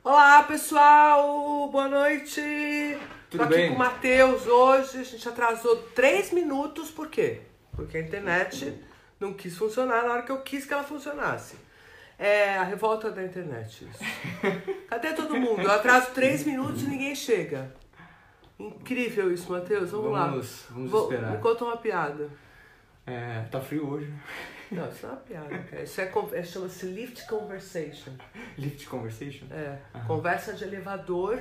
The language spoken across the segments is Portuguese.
Olá, pessoal! Boa noite! Tudo Tô aqui bem? com o Matheus hoje. A gente atrasou 3 minutos, por quê? Porque a internet não quis funcionar na hora que eu quis que ela funcionasse. É a revolta da internet, isso. Cadê todo mundo? Eu atraso 3 minutos e ninguém chega. Incrível isso, Matheus. Vamos lá. Vamos esperar. Me conta uma piada. Tá frio hoje. Não, isso não é uma piada, cara. Isso chama-se lift conversation. Lift conversation? Conversa de elevador.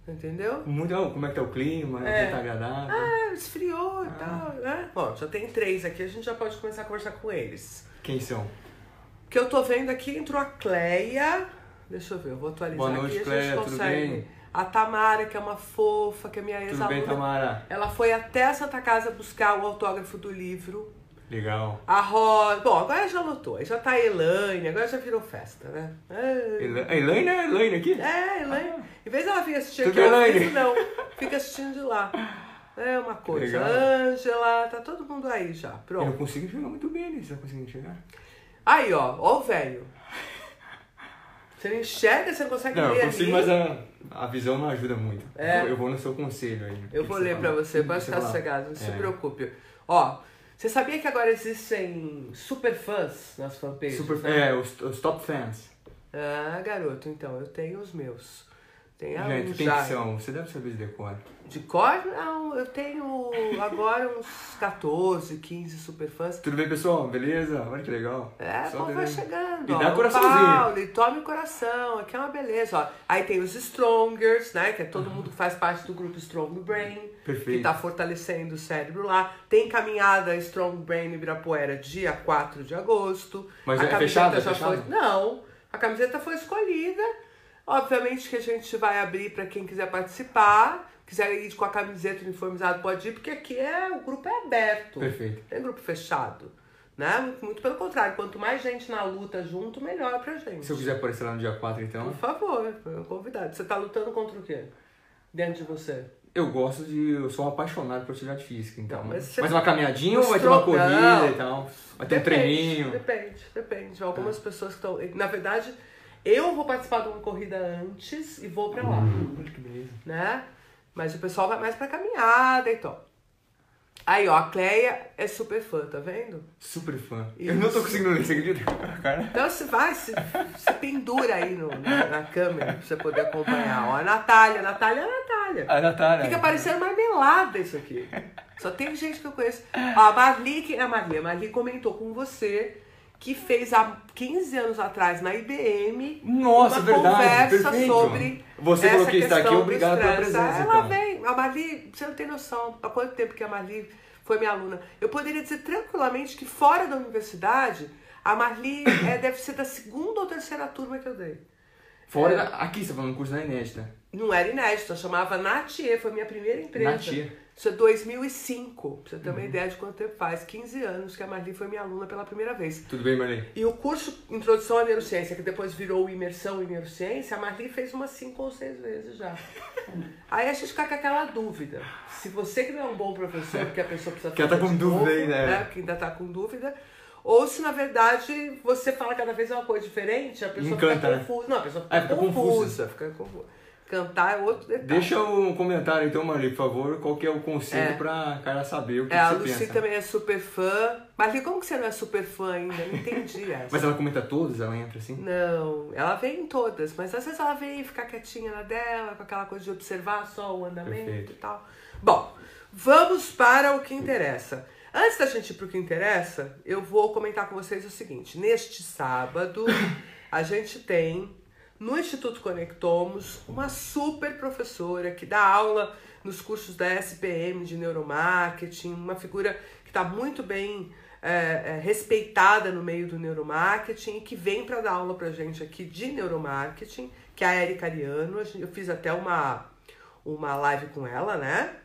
Entendeu? Como é que tá o clima? Tá agradável? Esfriou e tal, né? Bom, já tem 3 aqui, a gente já pode começar a conversar com eles. Quem são? O que eu tô vendo aqui, entrou a Cleia. Deixa eu ver, eu vou atualizar. Boa noite, aqui, Cleia, a gente consegue. tudo bem? A Tamara, que é uma fofa, que é minha ex-aluna. Tudo bem, Tamara? Ela foi até a Santa Casa buscar o autógrafo do livro. Legal. A Rosa. Bom, agora já lotou. Aí já tá a Elaine, agora já virou festa, né? A Elaine é a Elaine aqui? É, Elaine. Em vez dela vir assistir Tudo aqui, bem, ao Elaine? vivo, não. Fica assistindo de lá. É uma coisa. Legal. Ângela, tá todo mundo aí já. Eu Pronto. não consigo enxergar muito bem ali. Você tá conseguindo enxergar? Aí, ó o velho. Você não enxerga, você não consegue Não, ler eu consigo, ali. mas a visão não ajuda muito. É. Eu vou no seu conselho aí. Eu vou ler pra você, pode ficar sossegado, não se preocupe. Ó, você sabia que agora existem super fãs nas fanpages? Né? Os top fans. Ah, garoto, então, eu tenho os meus. Tem Gente, uns quem já. que são? Você deve saber de decor. De cor? Não, eu tenho agora uns 14, 15 super fãs. Tudo bem, pessoal? Beleza? Olha que legal. O povo vai chegando. E ó, dá o coraçãozinho. Paulo, e tome coração, aqui é uma beleza. Ó. Aí tem os Strongers, né? Que é todo mundo que faz parte do grupo Strong Brain. Perfeito. Que tá fortalecendo o cérebro lá. Tem caminhada Strong Brain Ibirapuera dia 4 de agosto. Mas a é camiseta fechado? já foi. Não, a camiseta foi escolhida. Obviamente que a gente vai abrir para quem quiser participar. Quiser ir com a camiseta uniformizada, pode ir, porque aqui o grupo é aberto. Perfeito. Tem grupo fechado. Né? Muito pelo contrário, quanto mais gente na luta junto, melhor pra gente. Se eu quiser aparecer lá no dia 4, então. Por favor, foi um convidado. Você tá lutando contra o quê? Dentro de você? Eu sou um apaixonado por atividade física, então. Mas Mas uma caminhadinha ou vai ter uma corrida e tal? Vai ter um treininho? Depende. Algumas pessoas que estão. Na verdade, eu vou participar de uma corrida antes e vou pra lá. Olha que beleza. Né? Mas o pessoal vai mais pra caminhada e tal. Aí, ó, a Cleia é super fã, tá vendo? Super fã. Isso. Eu não tô conseguindo ler, você acredita? Cara. Então você vai, se pendura aí na câmera pra você poder acompanhar. Ó, a Natália. A Natália. Fica parecendo marmelada isso aqui. Só tem gente que eu conheço. Ó, a Marli comentou com você que fez há 15 anos atrás na IBM Nossa, uma verdade, conversa perfeito. sobre Você essa falou que está aqui, questão do obrigado pela estresse. presença, Ela então. vem, a Marli, você não tem noção há quanto tempo que a Marli foi minha aluna. Eu poderia dizer tranquilamente que fora da universidade, a Marli deve ser da 2ª ou 3ª turma que eu dei. Aqui você tá falando no curso da Inédita. Não era inédito, eu chamava Natie, foi a minha primeira empresa. Natie. Isso é 2005, pra você ter uma ideia de quanto tempo faz. 15 anos que a Marli foi minha aluna pela primeira vez. Tudo bem, Marli? E o curso Introdução à Neurociência, que depois virou Imersão em Neurociência, a Marli fez umas 5 ou 6 vezes já. Aí a gente fica com aquela dúvida. Se você que não é um bom professor, porque a pessoa precisa Que ela tá fazer com de dúvida novo, aí, né? Que ainda tá com dúvida. Ou se, na verdade, você fala cada vez uma coisa diferente, a pessoa Encanta, fica né? confusa. Não, a pessoa Fica fica confusa. confusa. Cantar é outro detalhe. Deixa um comentário então, Marli, por favor, qual que é o conselho pra cara saber o que A você Lucy pensa. também é super fã. Marli, como que você não é super fã ainda? Não entendi essa. Mas ela comenta todos? Ela entra assim? Não, ela vem em todas, mas às vezes ela vem ficar quietinha na dela, com aquela coisa de observar só o andamento. Perfeito. E tal. Bom, vamos para o que interessa. Antes da gente ir para o que interessa, eu vou comentar com vocês o seguinte. Neste sábado, a gente tem no Instituto Conectomos uma super professora que dá aula nos cursos da SPM de neuromarketing, uma figura que está muito bem respeitada no meio do neuromarketing e que vem para dar aula pra gente aqui de neuromarketing, que é a Érica Ariano. Eu fiz até uma live com ela, né?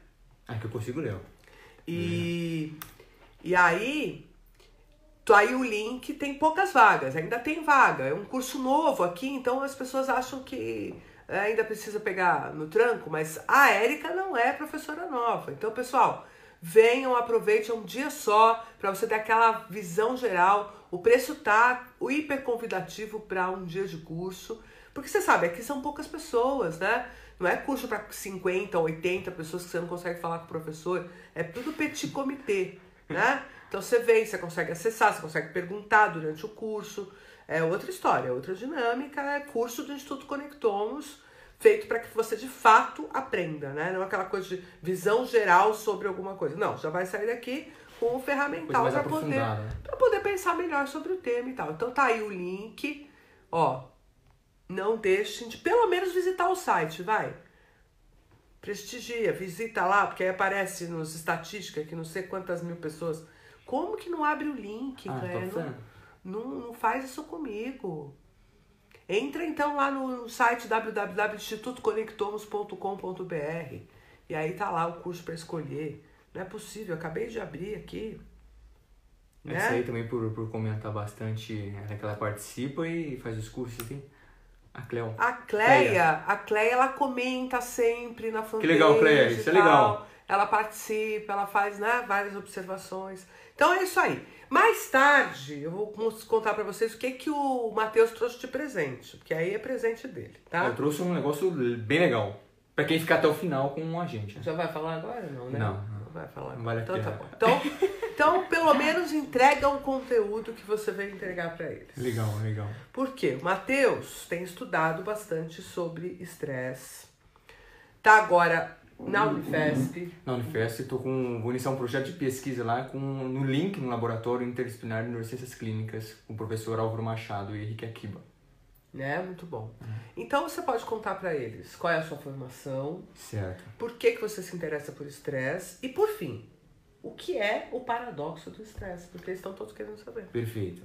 Que eu consigo ler. E aí o link tem poucas vagas, ainda tem vaga. É um curso novo aqui, então as pessoas acham que ainda precisa pegar no tranco, mas a Érica não é professora nova. Então, pessoal, venham, aproveite, é um dia só, para você ter aquela visão geral. O preço tá hiper convidativo para um dia de curso, porque você sabe, aqui são poucas pessoas, né? Não é curso para 50, 80 pessoas que você não consegue falar com o professor, é tudo petit comité, né? Então você vem, você consegue acessar, você consegue perguntar durante o curso, é outra história, outra dinâmica, é curso do Instituto Conectomos, feito para que você de fato aprenda, né? Não é aquela coisa de visão geral sobre alguma coisa. Não, já vai sair daqui com um ferramental para poder pensar melhor sobre o tema e tal. Então tá aí o link, ó. Não deixem de pelo menos visitar o site, vai. Prestigia, visita lá, porque aí aparece nos estatísticas que não sei quantas mil pessoas. Como que não abre o link, Cléia? Não faz isso comigo. Entra então lá no site www.institutoconectomos.com.br e aí tá lá o curso para escolher. Não é possível, eu acabei de abrir aqui. Né? Essa aí também por comentar bastante, ela que ela participa e faz os cursos aqui. A Cleia, ela comenta sempre na fanpage. Que legal, Cleia, isso é legal. Ela participa, ela faz, né, várias observações. Então é isso aí. Mais tarde eu vou contar pra vocês o que o Matheus trouxe de presente, porque aí é presente dele, tá? Eu trouxe um negócio bem legal, pra quem ficar até o final com a gente. Né? Já vai falar agora, não, né? Não vai falar. Não vale a pena. Tá bom. Então, pelo menos entrega um conteúdo que você veio entregar pra eles. Legal. Por quê? O Matheus tem estudado bastante sobre estresse. Tá agora na Unifesp. Na Unifesp, vou iniciar um projeto de pesquisa lá no link no Laboratório Interdisciplinar de Neurociências Clínicas com o professor Álvaro Machado e Henrique Akiba. Né? Muito bom. Então você pode contar para eles qual é a sua formação, certo? Por que você se interessa por estresse e, por fim, o que é o paradoxo do estresse, porque eles estão todos querendo saber. Perfeito.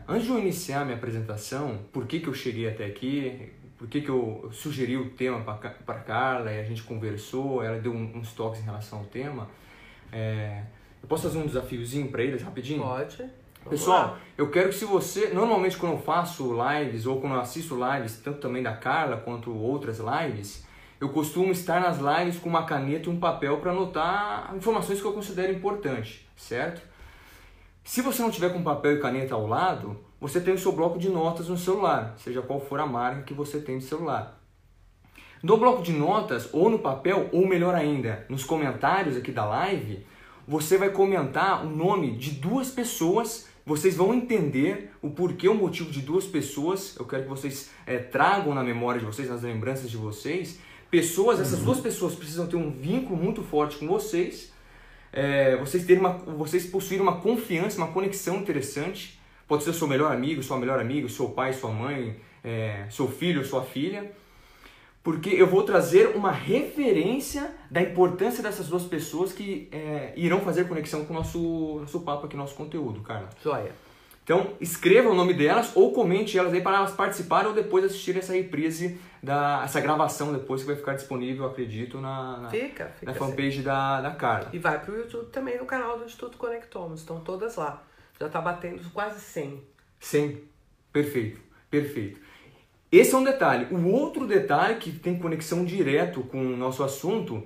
Antes de eu iniciar a minha apresentação, por que eu cheguei até aqui, por que eu sugeri o tema para a Carla e a gente conversou, ela deu uns toques em relação ao tema, eu posso fazer um desafiozinho para eles rapidinho? Pode. Pessoal, eu quero que se você... Normalmente quando eu faço lives ou quando eu assisto lives, tanto também da Carla quanto outras lives, eu costumo estar nas lives com uma caneta e um papel para anotar informações que eu considero importantes, certo? Se você não tiver com papel e caneta ao lado, você tem o seu bloco de notas no celular, seja qual for a marca que você tem de celular. No bloco de notas, ou no papel, ou melhor ainda, nos comentários aqui da live, você vai comentar o nome de 2 pessoas. Vocês vão entender o porquê, o motivo de 2 pessoas. Eu quero que vocês tragam na memória de vocês, nas lembranças de vocês. Essas 2 pessoas precisam ter um vínculo muito forte com vocês. Vocês possuírem uma confiança, uma conexão interessante. Pode ser seu melhor amigo, sua melhor amiga, seu pai, sua mãe, seu filho, sua filha. Porque eu vou trazer uma referência da importância dessas 2 pessoas que irão fazer conexão com o nosso papo aqui, nosso conteúdo, Carla. Joia. Então, escreva o nome delas ou comente elas aí para elas participarem ou depois assistirem essa reprise, essa gravação depois que vai ficar disponível, acredito, na fanpage da Carla. E vai para o YouTube também, no canal do Instituto Conectomos. Estão todas lá. Já está batendo quase 100. 100. Perfeito. Esse é um detalhe. O outro detalhe que tem conexão direto com o nosso assunto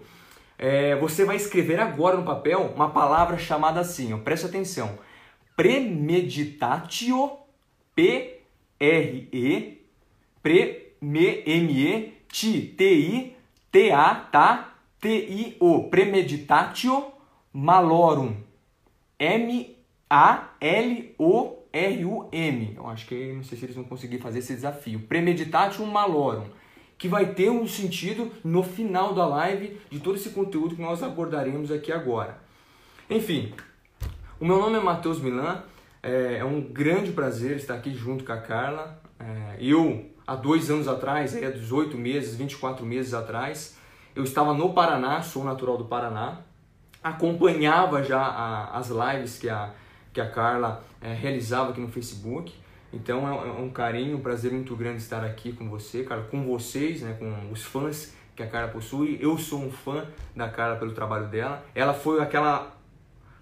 você vai escrever agora no papel uma palavra chamada assim, preste atenção. Premeditatio, Premeditatio, Premeditatio malorum, MALORUM. Eu acho que não sei se eles vão conseguir fazer esse desafio. Premeditatio malorum, que vai ter um sentido no final da live de todo esse conteúdo que nós abordaremos aqui agora. Enfim, o meu nome é Matheus Milan, é um grande prazer estar aqui junto com a Carla. Eu, há 2 anos atrás, há 18 meses, 24 meses atrás, eu estava no Paraná, sou natural do Paraná, acompanhava já as lives que a Carla realizava aqui no Facebook. Então é um carinho, um prazer muito grande estar aqui com você, Carla, com vocês, né, com os fãs que a Carla possui. Eu sou um fã da Carla pelo trabalho dela. Ela foi aquela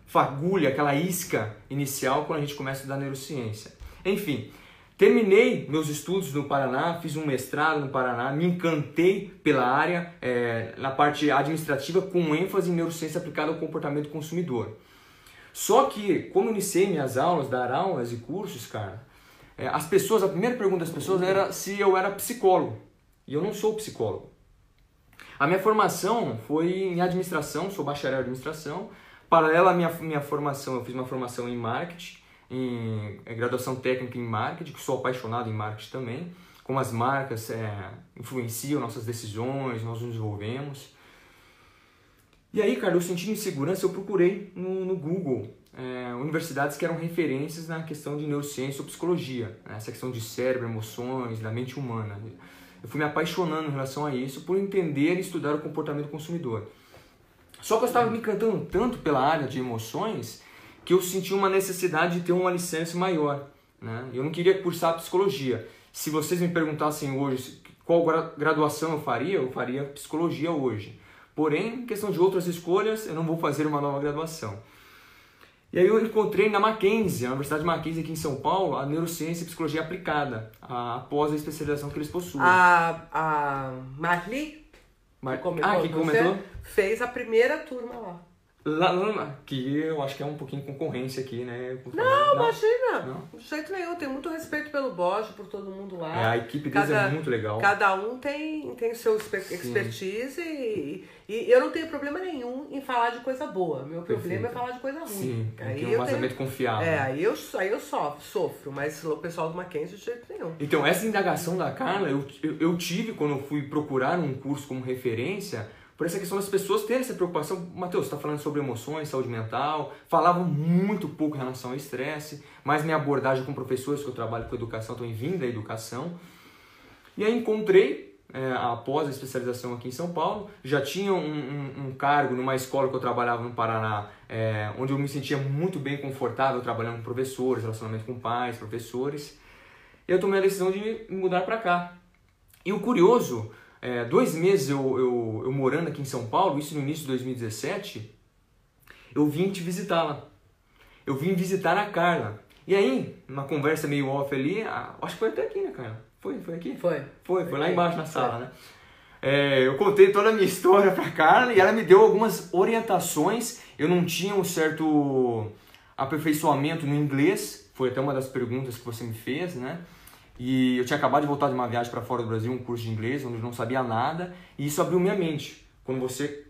fagulha, aquela isca inicial quando a gente começa a estudar neurociência. Enfim, Terminei meus estudos no Paraná, fiz um mestrado no Paraná, me encantei pela área, na parte administrativa, com ênfase em neurociência aplicada ao comportamento do consumidor. Só que, como eu iniciei minhas aulas, dar aulas e cursos, cara, a primeira pergunta das pessoas era se eu era psicólogo. E eu não sou psicólogo. A minha formação foi em administração, sou bacharel em administração. Paralela à minha formação, eu fiz uma formação em marketing, em graduação técnica em marketing, que sou apaixonado em marketing também, como as marcas influenciam nossas decisões, nós nos desenvolvemos. E aí, cara, eu senti insegurança, eu procurei no Google universidades que eram referências na questão de neurociência ou psicologia, né? Essa questão de cérebro, emoções, da mente humana. Eu fui me apaixonando em relação a isso por entender e estudar o comportamento do consumidor. Só que eu estava me encantando tanto pela área de emoções que eu senti uma necessidade de ter um alicerce maior, né? Eu não queria cursar psicologia. Se vocês me perguntassem hoje qual graduação eu faria psicologia hoje. Porém, em questão de outras escolhas, eu não vou fazer uma nova graduação. E aí eu encontrei na Mackenzie, a Universidade Mackenzie aqui em São Paulo, a neurociência e psicologia aplicada, após a especialização que eles possuem. A Marli, que comentou? Fez a primeira turma lá. Que eu acho que é um pouquinho concorrência aqui, né? Não, imagina! Não. De jeito nenhum, tenho muito respeito pelo Bosch, por todo mundo lá. A equipe deles é muito legal. Cada um tem seu expertise e eu não tenho problema nenhum em falar de coisa boa. Meu problema é falar de coisa ruim. Sim, aí tem um vazamento confiável. Aí eu sofro, mas o pessoal do Mackenzie de jeito nenhum. Então, essa indagação da Carla, eu tive quando eu fui procurar um curso como referência, por essa questão das pessoas terem essa preocupação. Matheus, você está falando sobre emoções, saúde mental, falavam muito pouco em relação ao estresse, mas minha abordagem com professores, que eu trabalho com educação, também vim da educação. E aí encontrei, após a especialização aqui em São Paulo, já tinha um cargo numa escola que eu trabalhava no Paraná, onde eu me sentia muito bem confortável trabalhando com professores, relacionamento com pais, professores. E eu tomei a decisão de me mudar para cá. E o curioso... 2 meses eu morando aqui em São Paulo, isso no início de 2017, eu vim te visitá-la. Eu vim visitar a Carla. E aí, uma conversa meio off ali, acho que foi até aqui, né, Carla? Foi aqui? Foi lá embaixo na sala, né? Eu contei toda a minha história pra Carla e ela me deu algumas orientações. Eu não tinha um certo aperfeiçoamento no inglês, foi até uma das perguntas que você me fez, né? E eu tinha acabado de voltar de uma viagem para fora do Brasil, um curso de inglês, onde eu não sabia nada, e isso abriu minha mente. Quando você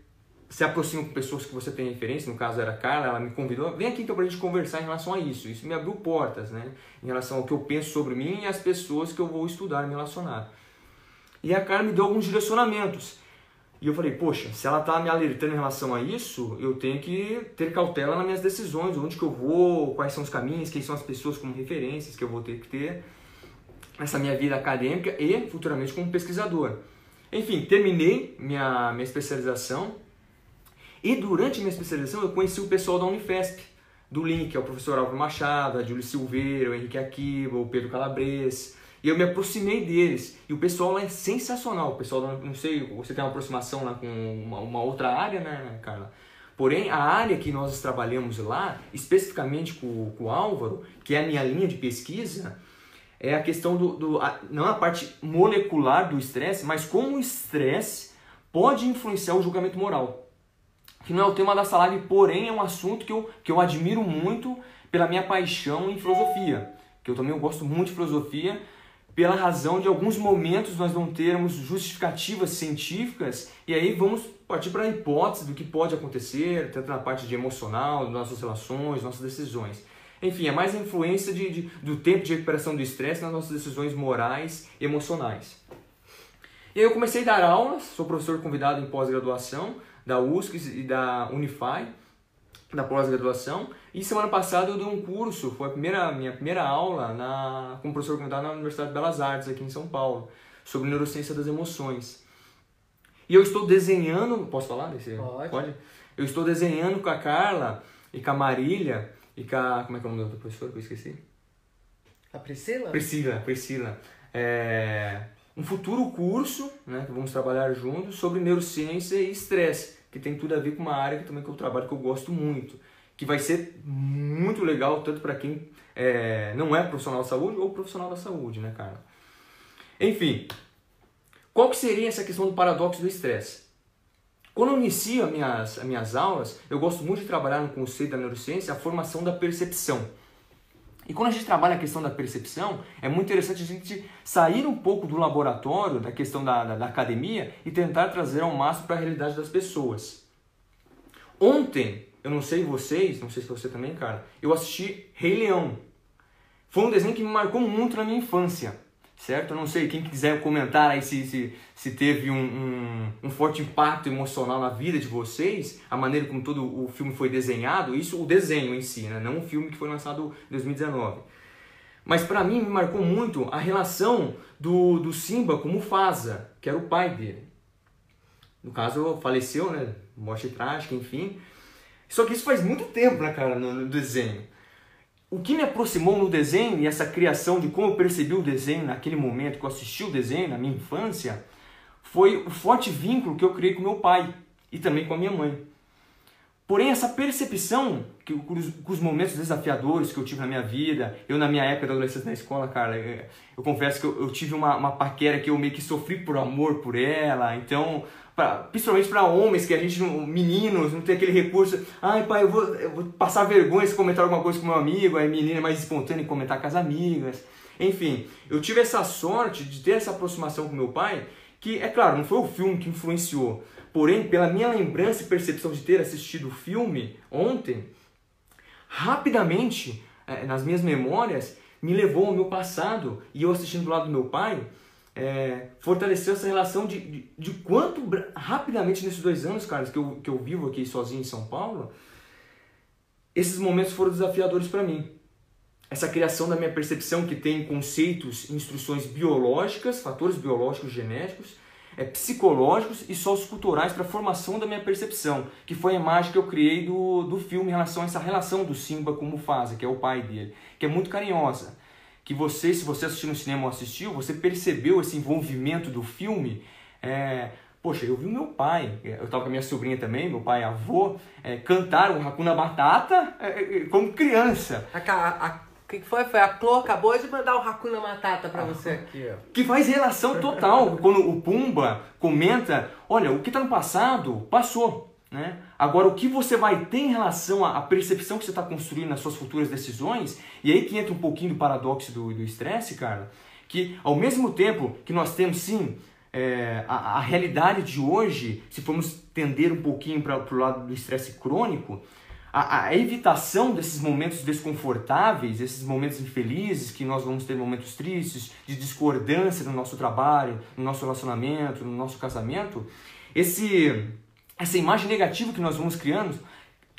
se aproxima com pessoas que você tem referência, no caso era a Carla, ela me convidou, vem aqui então pra gente conversar em relação a isso. Isso me abriu portas, né? Em relação ao que eu penso sobre mim e as pessoas que eu vou estudar e me relacionar. E a Carla me deu alguns direcionamentos. E eu falei, poxa, se ela tá me alertando em relação a isso, eu tenho que ter cautela nas minhas decisões, onde que eu vou, quais são os caminhos, quem são as pessoas como referências que eu vou ter que ter nessa minha vida acadêmica e futuramente como pesquisador. Enfim, terminei minha especialização e durante a minha especialização eu conheci o pessoal da Unifesp, do Link, que é o professor Álvaro Machado, a Júlio Silveira, o Henrique Akiba, o Pedro Calabres, e eu me aproximei deles. E o pessoal lá é sensacional, o pessoal, não sei, você tem uma aproximação lá com uma outra área, né, Carla? Porém, a área que nós trabalhamos lá, especificamente com o Álvaro, que é a minha linha de pesquisa, é a questão não a parte molecular do estresse, mas como o estresse pode influenciar o julgamento moral. Que não é o tema dessa live, porém é um assunto que eu admiro muito pela minha paixão em filosofia. Que eu também gosto muito de filosofia, pela razão de alguns momentos nós não termos justificativas científicas, e aí vamos partir para a hipótese do que pode acontecer, tanto na parte de emocional, das nossas relações, nossas decisões. Enfim, é mais a influência do tempo de recuperação do estresse nas nossas decisões morais e emocionais. E aí eu comecei a dar aulas, sou professor convidado em pós-graduação da USC e da Unify, da pós-graduação. E semana passada eu dei um curso, foi minha primeira aula como professor convidado na Universidade de Belas Artes, aqui em São Paulo, sobre neurociência das emoções. E eu estou desenhando, posso falar desse? Pode? Eu estou desenhando com a Carla e com a Marília, e com a, como é que é o nome da outra professora que eu esqueci? A Priscila? Priscila. Um futuro curso, né, que vamos trabalhar juntos, sobre neurociência e estresse, que tem tudo a ver com uma área que eu trabalho, que eu gosto muito, que vai ser muito legal, tanto para quem não é profissional da saúde ou profissional da saúde, né, cara? Enfim, qual que seria essa questão do paradoxo do estresse? Quando eu inicio as minhas aulas, eu gosto muito de trabalhar no conceito da neurociência a formação da percepção. E quando a gente trabalha a questão da percepção, é muito interessante a gente sair um pouco do laboratório, da questão da academia, e tentar trazer ao máximo para a realidade das pessoas. Ontem, eu não sei vocês, não sei se você também, cara, eu assisti Rei Leão. Foi um desenho que me marcou muito na minha infância, certo? Eu não sei, quem quiser comentar aí se teve um forte impacto emocional na vida de vocês, a maneira como todo o filme foi desenhado, isso o desenho em si, né? Não o filme que foi lançado em 2019. Mas para mim me marcou muito a relação do Simba com Mufasa, que era o pai dele. No caso, faleceu, né? Morte trágica, enfim. Só que isso faz muito tempo, né, cara, no desenho. O que me aproximou no desenho e essa criação de como eu percebi o desenho naquele momento que eu assisti o desenho, na minha infância, foi o forte vínculo que eu criei com meu pai e também com a minha mãe. Porém, essa percepção, com os momentos desafiadores que eu tive na minha vida, eu na minha época da adolescência na escola, cara, eu confesso que eu tive uma paquera que eu meio que sofri por amor por ela, então... principalmente para homens, que a gente, meninos, não tem aquele recurso, ai pai, eu vou passar vergonha se comentar alguma coisa com meu amigo, aí menina é mais espontânea em comentar com as amigas. Enfim, eu tive essa sorte de ter essa aproximação com meu pai, que, é claro, não foi o filme que influenciou, porém, pela minha lembrança e percepção de ter assistido o filme ontem, rapidamente, nas minhas memórias, me levou ao meu passado, e eu assistindo do lado do meu pai, fortaleceu essa relação de quanto rapidamente nesses 2 anos, cara, que eu vivo aqui sozinho em São Paulo, esses momentos foram desafiadores para mim. Essa criação da minha percepção que tem conceitos, instruções biológicas, fatores biológicos genéticos, psicológicos e socioculturais para a formação da minha percepção, que foi a imagem que eu criei do filme em relação a essa relação do Simba com o Mufasa, que é o pai dele, que é muito carinhosa. Que você, se você assistiu no cinema ou assistiu, você percebeu esse envolvimento do filme. Poxa, eu vi o meu pai, eu estava com a minha sobrinha também, meu pai avô, cantar o Hakuna Matata como criança. O que foi? Foi a Clô acabou de mandar o Hakuna Matata pra você aqui, ó. Que faz relação total, quando o Pumba comenta, olha, o que está no passado, passou. Né? Agora, o que você vai ter em relação à percepção que você está construindo nas suas futuras decisões, e aí que entra um pouquinho do paradoxo do estresse, cara, que ao mesmo tempo que nós temos, sim, a realidade de hoje, se formos tender um pouquinho para o lado do estresse crônico, a evitação desses momentos desconfortáveis, esses momentos infelizes, que nós vamos ter momentos tristes, de discordância no nosso trabalho, no nosso relacionamento, no nosso casamento, essa imagem negativa que nós vamos criando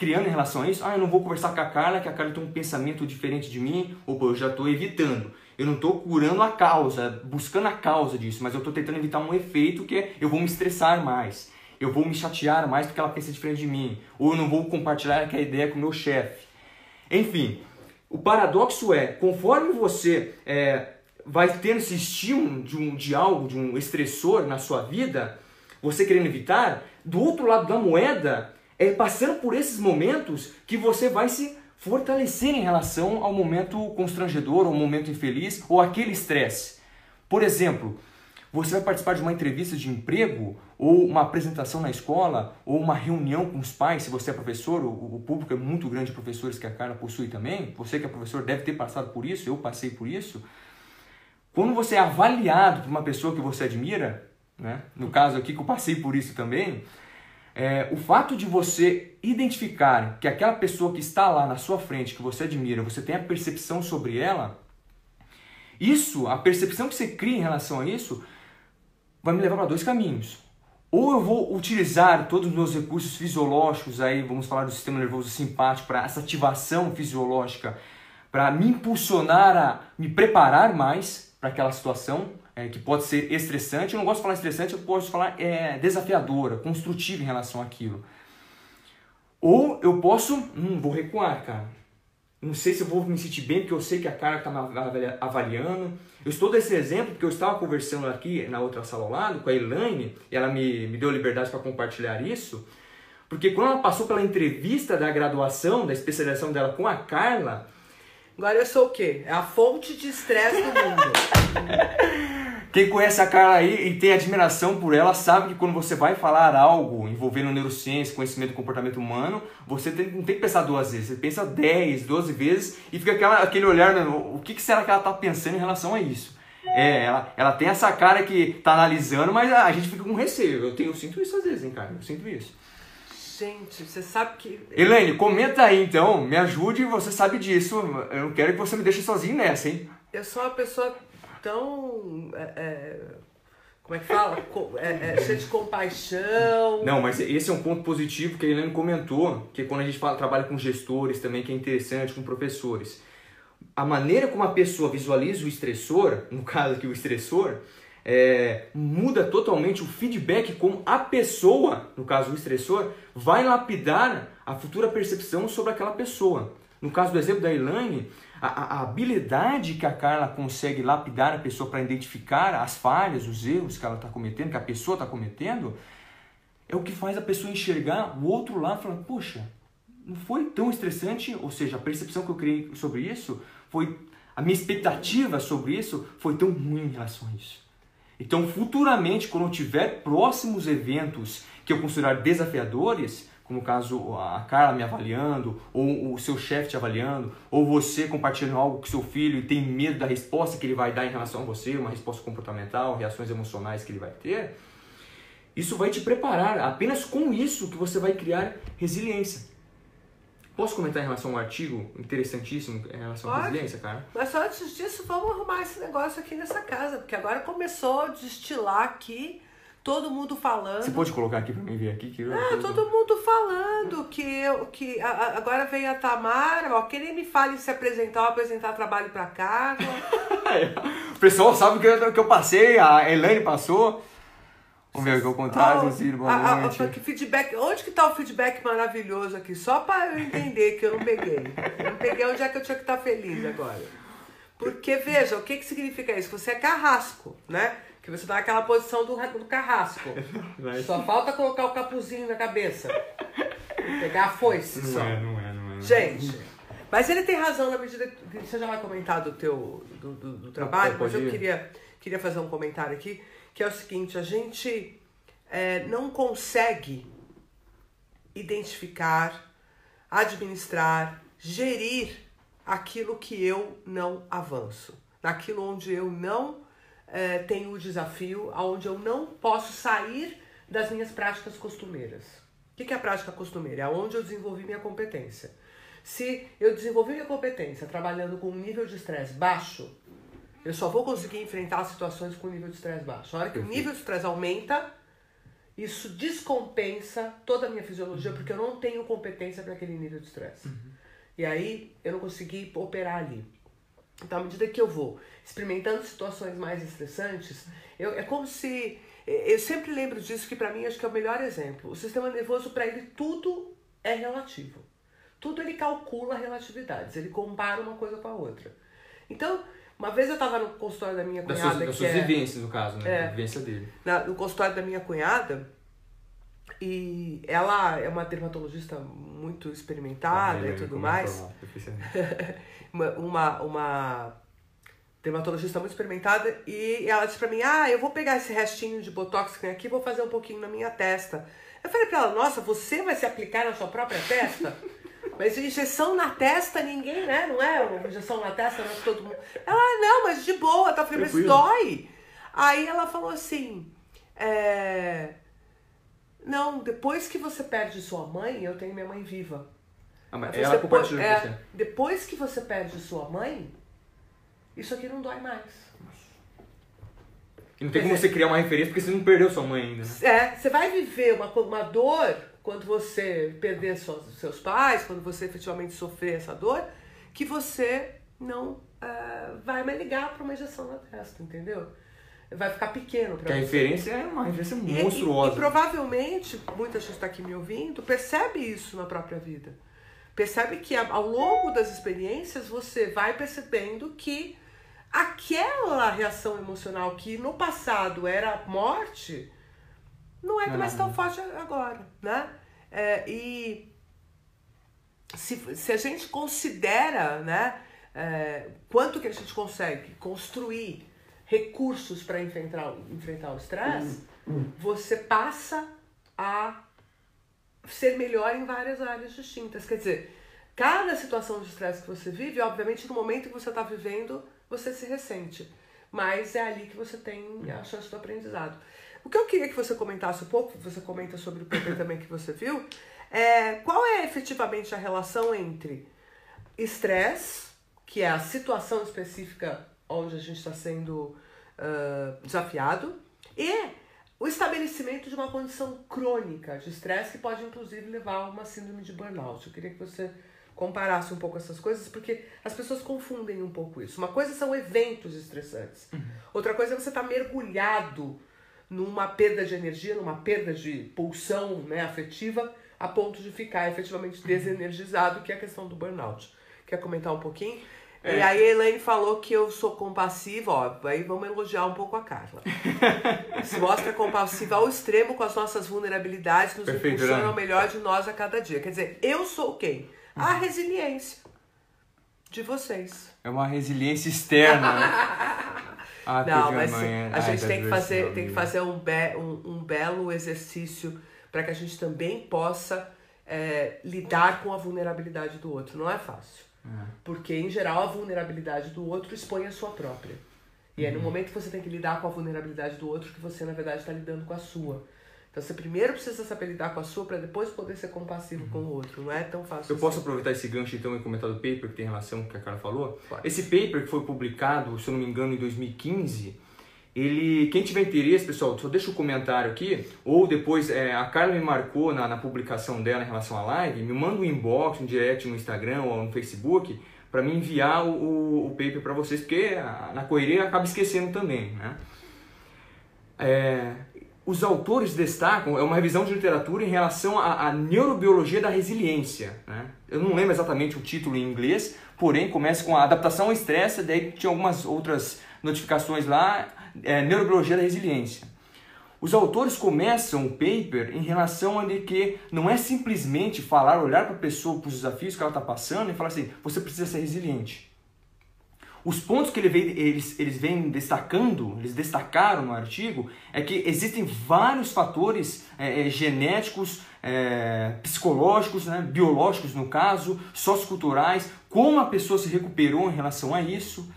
em relação a isso, eu não vou conversar com a Carla, que a Carla tem um pensamento diferente de mim, eu já estou evitando. Eu não estou curando a causa, buscando a causa disso, mas eu estou tentando evitar um efeito que é eu vou me estressar mais, eu vou me chatear mais porque ela pensa diferente de mim, ou eu não vou compartilhar aquela ideia com o meu chefe. Enfim, o paradoxo é, conforme você vai tendo esse estímulo de algo, de um estressor na sua vida, você querendo evitar, do outro lado da moeda, passando por esses momentos que você vai se fortalecer em relação ao momento constrangedor, ao momento infeliz, ou aquele estresse. Por exemplo, você vai participar de uma entrevista de emprego, ou uma apresentação na escola, ou uma reunião com os pais, se você é professor, o público é muito grande de professores que a Carla possui também, você que é professor deve ter passado por isso, eu passei por isso. Quando você é avaliado por uma pessoa que você admira, né? No caso aqui que eu passei por isso também, o fato de você identificar que aquela pessoa que está lá na sua frente, que você admira, você tem a percepção sobre ela, a percepção que você cria em relação a isso, vai me levar para 2 caminhos. Ou eu vou utilizar todos os meus recursos fisiológicos, aí vamos falar do sistema nervoso simpático, para essa ativação fisiológica, para me impulsionar a me preparar mais para aquela situação, que pode ser estressante. Eu não gosto de falar estressante, eu posso falar desafiadora, construtiva em relação àquilo. Ou eu posso, vou recuar, cara. Não sei se eu vou me sentir bem, porque eu sei que a cara está me avaliando. Eu estou desse exemplo porque eu estava conversando aqui na outra sala ao lado com a Elaine, e ela me deu a liberdade para compartilhar isso, Porque quando ela passou pela entrevista da graduação, da especialização dela com a Carla... Agora eu sou o quê? É a fonte de estresse do mundo. Quem conhece a Carla aí e tem admiração por ela sabe que quando você vai falar algo envolvendo neurociência, conhecimento do comportamento humano, você não tem que pensar 2 vezes, você pensa 10, 12 vezes e fica aquele olhar, o que será que ela está pensando em relação a isso? Ela tem essa cara que tá analisando, mas a gente fica com receio. Eu sinto isso às vezes, hein, cara? Eu sinto isso. Gente, você sabe que... Elaine, comenta aí então, me ajude, você sabe disso. Eu não quero que você me deixe sozinho nessa, hein? Eu sou uma pessoa tão... como é que fala? Cheia de compaixão. Não, mas esse é um ponto positivo que a Elaine comentou, que quando a gente trabalha com gestores também, que é interessante, com professores. A maneira como a pessoa visualiza o estressor, no caso aqui o estressor, muda totalmente o feedback como a pessoa, no caso o estressor, vai lapidar a futura percepção sobre aquela pessoa. No caso do exemplo da Elaine, a habilidade que a Carla consegue lapidar a pessoa para identificar as falhas, os erros que ela está cometendo, que a pessoa está cometendo, é o que faz a pessoa enxergar o outro lado e falar, poxa, não foi tão estressante, ou seja, a percepção que eu criei sobre isso, a minha expectativa sobre isso foi tão ruim em relação a isso. Então, futuramente, quando eu tiver próximos eventos que eu considerar desafiadores, como o caso a Carla me avaliando, ou o seu chefe te avaliando, ou você compartilhando algo com seu filho e tem medo da resposta que ele vai dar em relação a você, uma resposta comportamental, reações emocionais que ele vai ter, isso vai te preparar. Apenas com isso que você vai criar resiliência. Posso comentar em relação a um artigo interessantíssimo em relação à resiliência, cara? Mas só antes disso, vamos arrumar esse negócio aqui nessa casa, porque agora começou a destilar aqui, todo mundo falando. Você pode colocar aqui pra mim ver aqui? Todo mundo falando que agora veio a Tamara, ó, que nem me fale se apresentar ou apresentar trabalho pra Carla. O pessoal sabe que eu passei, a Elaine passou. Vamos ver o que eu contar, Cecília, boa noite. Que feedback, onde que tá o feedback maravilhoso aqui? Só pra eu entender que eu não peguei. Eu não peguei onde é que eu tinha que estar feliz agora. Porque, veja, o que significa isso? Você é carrasco, né? Que você tá naquela posição do carrasco. Só falta colocar o capuzinho na cabeça. Pegar a foice só. Não é. Gente, mas ele tem razão na medida que você já vai comentar do teu do trabalho, mas eu queria fazer um comentário aqui, que é o seguinte, a gente não consegue identificar, administrar, gerir aquilo que eu não avanço, naquilo onde eu não tenho o desafio, onde eu não posso sair das minhas práticas costumeiras. O que é a prática costumeira? É onde eu desenvolvi minha competência. Se eu desenvolvi minha competência trabalhando com um nível de estresse baixo, eu só vou conseguir enfrentar situações com nível de estresse baixo. Na hora que o nível de estresse aumenta, isso descompensa toda a minha fisiologia, porque eu não tenho competência para aquele nível de estresse. E aí, eu não consegui operar ali. Então, à medida que eu vou experimentando situações mais estressantes, é como se... Eu sempre lembro disso, que para mim acho que é o melhor exemplo. O sistema nervoso, para ele, tudo é relativo. Tudo ele calcula relatividades, ele compara uma coisa com a outra. Então... Uma vez eu estava no consultório da minha cunhada... Das suas vivências, no caso, né? A vivência dele. No consultório da minha cunhada, e ela é uma dermatologista muito experimentada e tudo mais. Uma dermatologista muito experimentada, e ela disse pra mim, eu vou pegar esse restinho de botox que tem aqui e vou fazer um pouquinho na minha testa. Eu falei pra ela, nossa, você vai se aplicar na sua própria testa? Mas injeção na testa, ninguém, né? Não é uma injeção na testa, não é todo mundo. Ela, não, mas de boa, tá? Eu falei, mas dói. Aí ela falou assim, não, depois que você perde sua mãe, eu tenho minha mãe viva. Mas ela compartilhou com você. Depois que você perde sua mãe, isso aqui não dói mais. E não tem como você criar uma referência, porque você não perdeu sua mãe ainda, né? Você vai viver uma dor... Quando você perder seus pais, quando você efetivamente sofrer essa dor, que você não vai mais ligar para uma injeção na testa, entendeu? Vai ficar pequeno para você. A referência é uma referência monstruosa. E provavelmente, muita gente está aqui me ouvindo, percebe isso na própria vida. Percebe que ao longo das experiências você vai percebendo que aquela reação emocional que no passado era morte... não é mais tão forte agora, né? E se a gente considera, né, quanto que a gente consegue construir recursos para enfrentar o estresse, você passa a ser melhor em várias áreas distintas. Quer dizer, cada situação de estresse que você vive, obviamente, no momento que você está vivendo, você se ressente. Mas é ali que você tem a chance do aprendizado. O que eu queria que você comentasse um pouco, você comenta sobre o paper também que você viu, qual é efetivamente a relação entre estresse, que é a situação específica onde a gente está sendo desafiado, e o estabelecimento de uma condição crônica de estresse que pode, inclusive, levar a uma síndrome de burnout. Eu queria que você comparasse um pouco essas coisas, porque as pessoas confundem um pouco isso. Uma coisa são eventos estressantes. Outra coisa é você estar mergulhado numa perda de energia, numa perda de pulsão, né, afetiva, a ponto de ficar efetivamente desenergizado, que é a questão do burnout. Quer comentar um pouquinho? E aí a Elaine falou que eu sou compassiva, ó, aí vamos elogiar um pouco a Carla. Se mostra compassiva ao extremo com as nossas vulnerabilidades, nos impulsiona ao melhor de nós a cada dia. Quer dizer, eu sou quem? A resiliência de vocês. É uma resiliência externa, né? Não, mas a gente tem que fazer um belo exercício para que a gente também possa lidar com a vulnerabilidade do outro. Não é fácil. Porque, em geral, a vulnerabilidade do outro expõe a sua própria. E é no momento que você tem que lidar com a vulnerabilidade do outro que você, na verdade, está lidando com a sua. Então, você primeiro precisa saber lidar com a sua para depois poder ser compassivo com o outro. Não é tão fácil. Eu posso aproveitar esse gancho, então, e comentar do paper que tem relação com o que a Carla falou? Pode. Esse paper que foi publicado, se eu não me engano, em 2015... quem tiver interesse, pessoal, só deixa um comentário aqui, ou depois a Carla me marcou na publicação dela em relação à live, me manda um inbox, um direct no Instagram ou no Facebook, para me enviar o paper para vocês, porque na correria acaba esquecendo também, né? Os autores destacam, é uma revisão de literatura em relação à neurobiologia da resiliência, né? Eu não lembro exatamente o título em inglês, porém começa com a adaptação ao estresse, daí tinha algumas outras notificações lá, neurobiologia da resiliência. Os autores começam o paper em relação a que não é simplesmente olhar para a pessoa, para os desafios que ela está passando e falar assim, você precisa ser resiliente. Os pontos que eles vêm destacando, eles destacaram no artigo, é que existem vários fatores genéticos, psicológicos, né, biológicos no caso, socioculturais, como a pessoa se recuperou em relação a isso.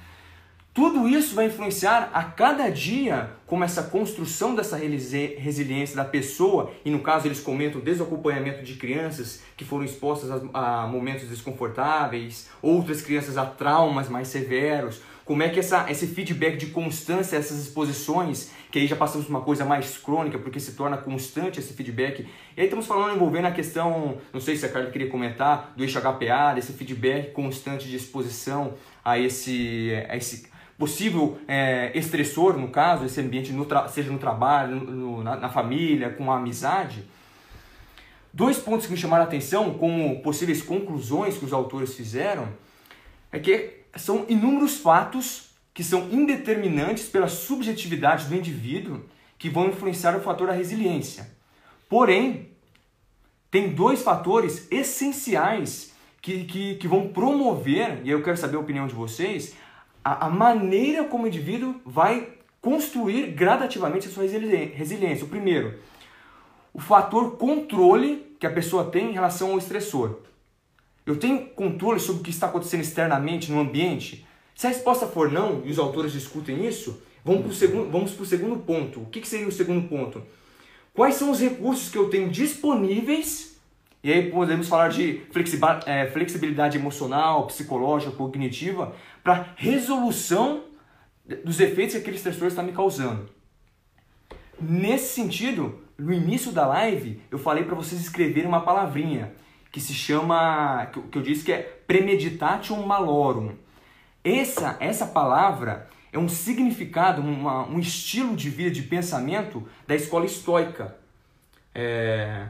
Tudo isso vai influenciar a cada dia como essa construção dessa resiliência da pessoa, e no caso eles comentam desde o acompanhamento de crianças que foram expostas a momentos desconfortáveis, outras crianças a traumas mais severos, como é que esse feedback de constância, essas exposições, que aí já passamos por uma coisa mais crônica, porque se torna constante esse feedback. E aí estamos falando envolvendo a questão, não sei se a Carla queria comentar, do eixo HPA, desse feedback constante de exposição a esse possível estressor, no caso, esse ambiente, seja no trabalho, na família, com a amizade. 2 pontos que me chamaram a atenção como possíveis conclusões que os autores fizeram é que são inúmeros fatos que são indeterminantes pela subjetividade do indivíduo que vão influenciar o fator da resiliência. Porém, tem 2 fatores essenciais que vão promover, e eu quero saber a opinião de vocês, a maneira como o indivíduo vai construir gradativamente a sua resiliência. O primeiro, o fator controle que a pessoa tem em relação ao estressor. Eu tenho controle sobre o que está acontecendo externamente no ambiente? Se a resposta for não, e os autores discutem isso, vamos para o segundo ponto. O que seria o segundo ponto? Quais são os recursos que eu tenho disponíveis? E aí podemos falar de flexibilidade emocional, psicológica, cognitiva, para resolução dos efeitos que aquele estressor está me causando. Nesse sentido, no início da live, eu falei para vocês escreverem uma palavrinha que se chama, que eu disse que é premeditatio malorum. Essa palavra é um significado, um estilo de vida, de pensamento da escola estoica.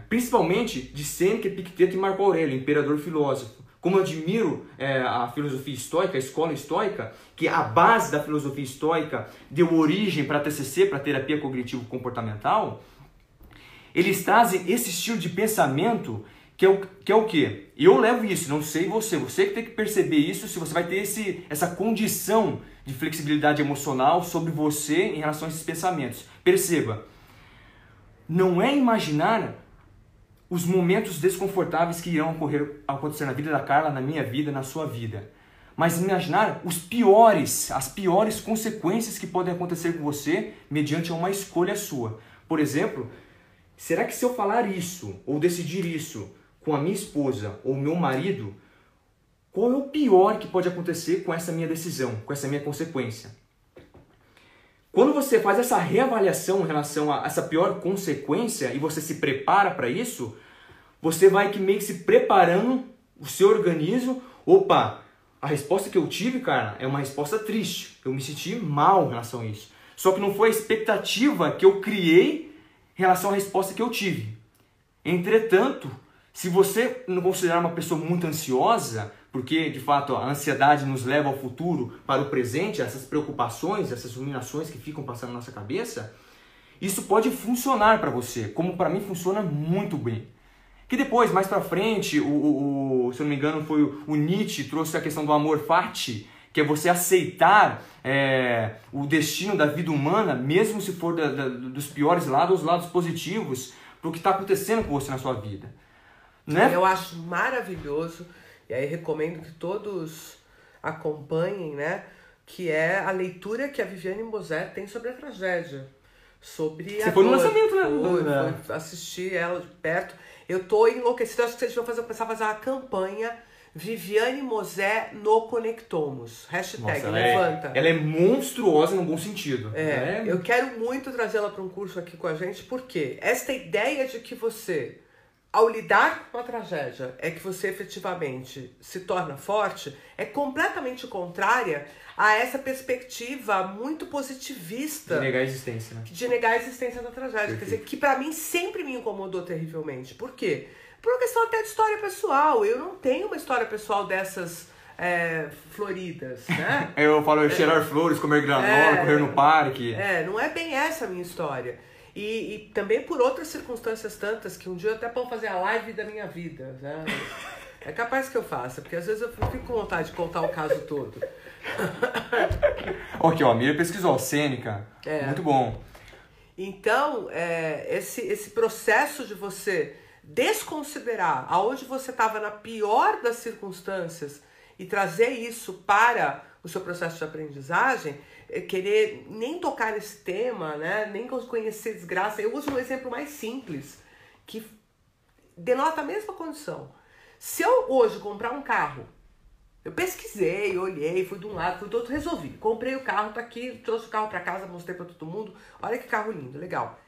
Principalmente de Sêneca, Epicteto e Marco Aurélio, imperador filósofo. Como eu admiro a filosofia estoica, a escola estoica, que a base da filosofia estoica deu origem para a TCC, para a terapia cognitivo-comportamental, eles trazem esse estilo de pensamento que é o quê? Eu levo isso, não sei você que tem que perceber isso, se você vai ter essa condição de flexibilidade emocional sobre você em relação a esses pensamentos. Perceba, não é imaginar os momentos desconfortáveis que irão acontecer na vida da Carla, na minha vida, na sua vida, mas imaginar as piores consequências que podem acontecer com você mediante uma escolha sua. Por exemplo, será que se eu falar isso, ou decidir isso com a minha esposa ou meu marido, qual é o pior que pode acontecer com essa minha decisão, com essa minha consequência? Quando você faz essa reavaliação em relação a essa pior consequência e você se prepara para isso, você vai meio que se preparando o seu organismo. Opa, a resposta que eu tive, cara, é uma resposta triste. Eu me senti mal em relação a isso. Só que não foi a expectativa que eu criei em relação à resposta que eu tive. Entretanto, se você não considerar uma pessoa muito ansiosa, porque de fato a ansiedade nos leva ao futuro, para o presente, essas preocupações, essas ruminações que ficam passando na nossa cabeça, isso pode funcionar para você, como para mim funciona muito bem. Que depois, mais para frente, se eu não me engano, foi o Nietzsche trouxe a questão do amor fati, que é você aceitar o destino da vida humana, mesmo se for dos piores lados, os lados positivos, para o que está acontecendo com você na sua vida. Né? Eu acho maravilhoso, e aí recomendo que todos acompanhem, né? Que é a leitura que a Viviane Mosé tem sobre a tragédia. Sobre Você foi no lançamento, né? Foi assistir ela de perto. Eu tô enlouquecida, acho que vocês vão começar a fazer uma campanha Viviane Mosé no Conectomos. Hashtag Nossa, levanta. Ela é monstruosa no bom sentido. Eu quero muito trazê-la para um curso aqui com a gente, porque esta ideia de que você, ao lidar com a tragédia, é que você efetivamente se torna forte, é completamente contrária a essa perspectiva muito positivista. De negar a existência, né? De negar a existência da tragédia. Perfeito. Quer dizer, que pra mim sempre me incomodou terrivelmente. Por quê? Por uma questão até de história pessoal. Eu não tenho uma história pessoal dessas floridas, né? Eu falo cheirar flores, comer granola, correr no parque. Não é bem essa a minha história. E também por outras circunstâncias tantas, que um dia eu até posso fazer a live da minha vida, né? É capaz que eu faça, porque às vezes eu fico com vontade de contar o caso todo. Aqui, ó, a Miriam pesquisou, Sêneca. Muito bom. Então, esse processo de você desconsiderar aonde você estava na pior das circunstâncias e trazer isso para o seu processo de aprendizagem, querer nem tocar nesse tema, né? Nem conhecer desgraça. Eu uso um exemplo mais simples, que denota a mesma condição. Se eu hoje comprar um carro, eu pesquisei, olhei, fui de um lado, fui do outro, resolvi. Comprei o carro, tá aqui, trouxe o carro para casa, mostrei para todo mundo. Olha que carro lindo, legal.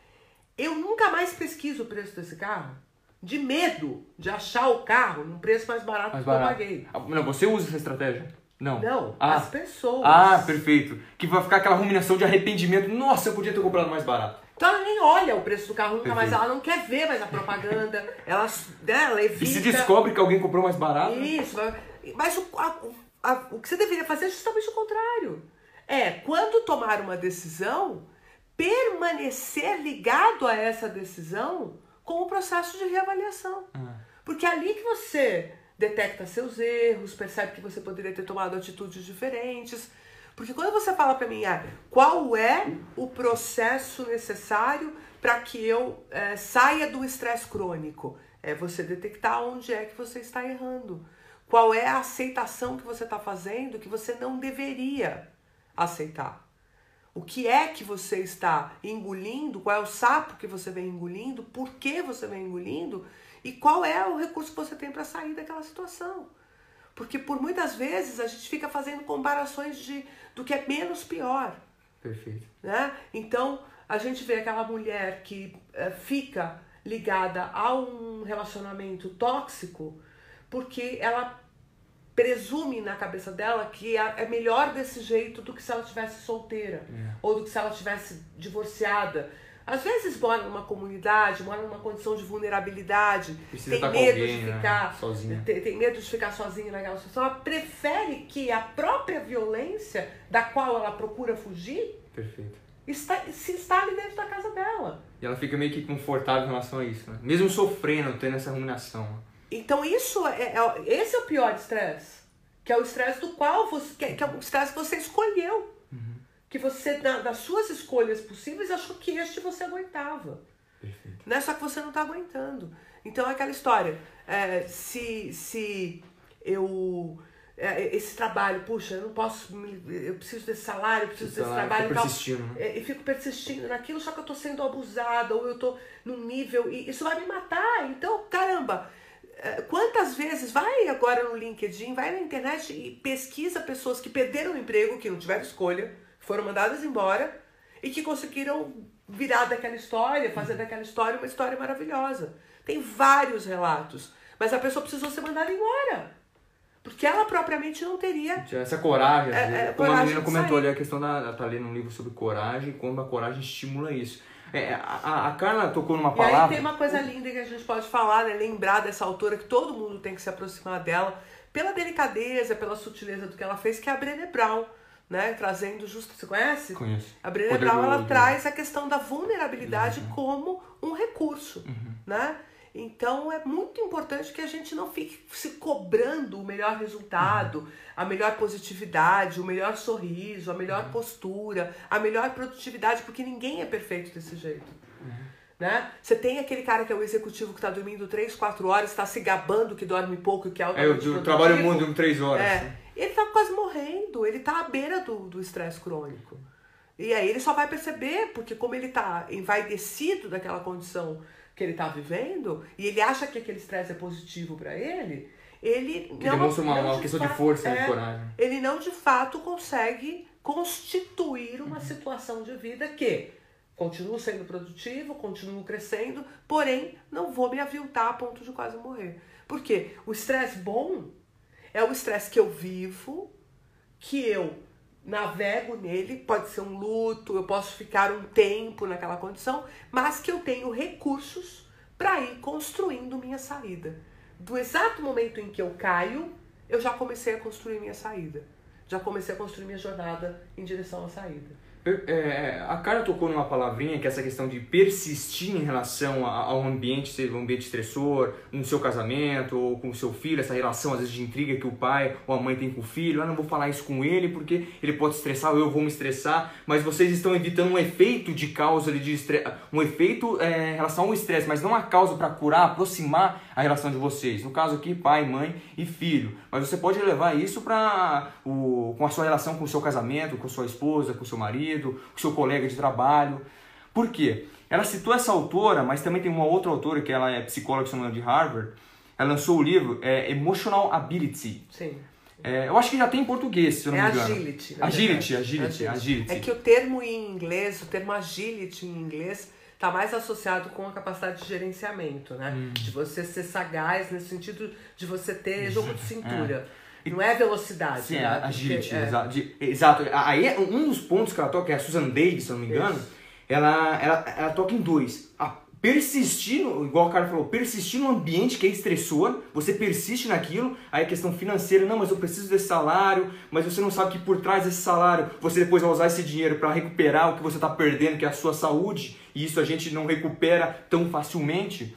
Eu nunca mais pesquiso o preço desse carro, de medo de achar o carro num preço mais barato do que eu paguei. Não, você usa essa estratégia? Não, as pessoas. Ah, perfeito. Que vai ficar aquela ruminação de arrependimento. Nossa, eu podia ter comprado mais barato. Então ela nem olha o preço do carro nunca mais, ela não quer ver mais a propaganda, ela evita. E se descobre que alguém comprou mais barato? Isso, mas o que você deveria fazer é justamente o contrário. Quando tomar uma decisão, permanecer ligado a essa decisão com o processo de reavaliação. Porque é ali que você detecta seus erros, percebe que você poderia ter tomado atitudes diferentes. Porque quando você fala para mim, qual é o processo necessário para que eu saia do estresse crônico? É você detectar onde é que você está errando. Qual é a aceitação que você está fazendo que você não deveria aceitar? O que é que você está engolindo? Qual é o sapo que você vem engolindo? Por que você vem engolindo? E qual é o recurso que você tem para sair daquela situação? Porque por muitas vezes a gente fica fazendo comparações do que é menos pior. Perfeito. Né? Então a gente vê aquela mulher que fica ligada a um relacionamento tóxico porque ela presume na cabeça dela que é melhor desse jeito do que se ela estivesse solteira ou do que se ela estivesse divorciada. Às vezes mora numa comunidade, mora numa condição de vulnerabilidade, tem medo de ficar sozinha. Tem medo de ficar sozinha naquela situação. Ela prefere que a própria violência da qual ela procura fugir Perfeito. se instale dentro da casa dela. E ela fica meio que confortável em relação a isso, né? Mesmo sofrendo, tendo essa ruminação. Então esse é o pior estresse. Que é o estresse do qual você... Que é o estresse que você escolheu. Que você, das suas escolhas possíveis, achou que este você aguentava. Perfeito. Né? Só que você não está aguentando. Então é aquela história. Se eu... esse trabalho, puxa, eu não posso... Eu preciso desse salário, eu preciso desse trabalho e tal. E fico persistindo naquilo, só que eu estou sendo abusada, ou eu estou num nível... E isso vai me matar. Então, caramba... Quantas vezes, vai agora no LinkedIn, vai na internet e pesquisa pessoas que perderam o emprego, que não tiveram escolha, foram mandadas embora e que conseguiram virar daquela história, fazer daquela história uma história maravilhosa. Tem vários relatos, mas a pessoa precisou ser mandada embora, porque ela propriamente não teria... Essa coragem, como a menina comentou ali, a questão tá lendo um livro sobre coragem, como a coragem estimula isso. A Carla tocou numa palavra... E aí tem uma coisa linda que a gente pode falar, né? Lembrar dessa autora, que todo mundo tem que se aproximar dela, pela delicadeza, pela sutileza do que ela fez, que é a Brené Brown, né? Trazendo justo... Você conhece? Conheço. A Brené Brown, ela traz a questão da vulnerabilidade como um recurso, né? Então é muito importante que a gente não fique se cobrando o melhor resultado, a melhor positividade, o melhor sorriso, a melhor postura, a melhor produtividade, porque ninguém é perfeito desse jeito. Né? Você tem aquele cara que é o executivo que está dormindo 3, 4 horas, está se gabando que dorme pouco, que é altamente produtivo. Eu trabalho muito 3 horas. Ele está quase morrendo, ele está à beira do estresse crônico. E aí ele só vai perceber, porque como ele está envaidecido daquela condição que ele está vivendo, e ele acha que aquele estresse é positivo para ele, ele que demonstra uma questão de força e de coragem. Ele não de fato consegue constituir uma situação de vida que continuo sendo produtivo, continuo crescendo, porém não vou me aviltar a ponto de quase morrer. Por quê? O estresse bom é o estresse que eu vivo, que eu navego nele, pode ser um luto, eu posso ficar um tempo naquela condição, mas que eu tenho recursos para ir construindo minha saída. Do exato momento em que eu caio, eu já comecei a construir minha saída. Já comecei a construir minha jornada em direção à saída. A Carla tocou numa palavrinha que é essa questão de persistir em relação ao ambiente, seja um ambiente estressor, no seu casamento ou com o seu filho, essa relação às vezes de intriga que o pai ou a mãe tem com o filho. Não vou falar isso com ele porque ele pode estressar ou eu vou me estressar, mas vocês estão evitando um efeito de causa de estresse, um efeito em relação ao estresse, mas não a causa para curar, aproximar a relação de vocês. No caso aqui, pai, mãe e filho. Mas você pode levar isso com a sua relação com o seu casamento, com a sua esposa, com o seu marido, com o seu colega de trabalho. Por quê? Ela citou essa autora, mas também tem uma outra autora que ela é psicóloga de Harvard. Ela lançou o livro Emotional Ability. Sim. Eu acho que já tem em português, se eu não me engano. Agility. É que o termo em inglês, o termo agility em inglês, está mais associado com a capacidade de gerenciamento, né? De você ser sagaz, nesse sentido de você ter jogo de cintura. Não é velocidade. Sim, né? agility, exato. Aí um dos pontos que ela toca, que é a Susan Davis, se eu não me engano, ela toca em 2. Persistir, igual o cara falou, persistir num ambiente que é estressor, você persiste naquilo, aí a questão financeira, não, mas eu preciso desse salário, mas você não sabe que por trás desse salário, você depois vai usar esse dinheiro para recuperar o que você está perdendo, que é a sua saúde, e isso a gente não recupera tão facilmente.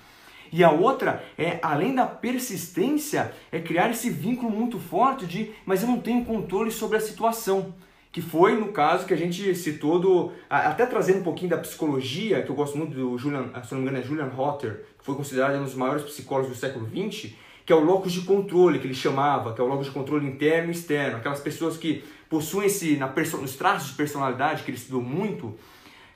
E a outra além da persistência, é criar esse vínculo muito forte de, mas eu não tenho controle sobre a situação. Que foi no caso que a gente citou, até trazendo um pouquinho da psicologia, que eu gosto muito do Julian, se não me engano é Julian Rotter, que foi considerado um dos maiores psicólogos do século XX, que é o locus de controle, que ele chamava, que é o locus de controle interno e externo. Aquelas pessoas que possuem nos traços de personalidade, que ele estudou muito.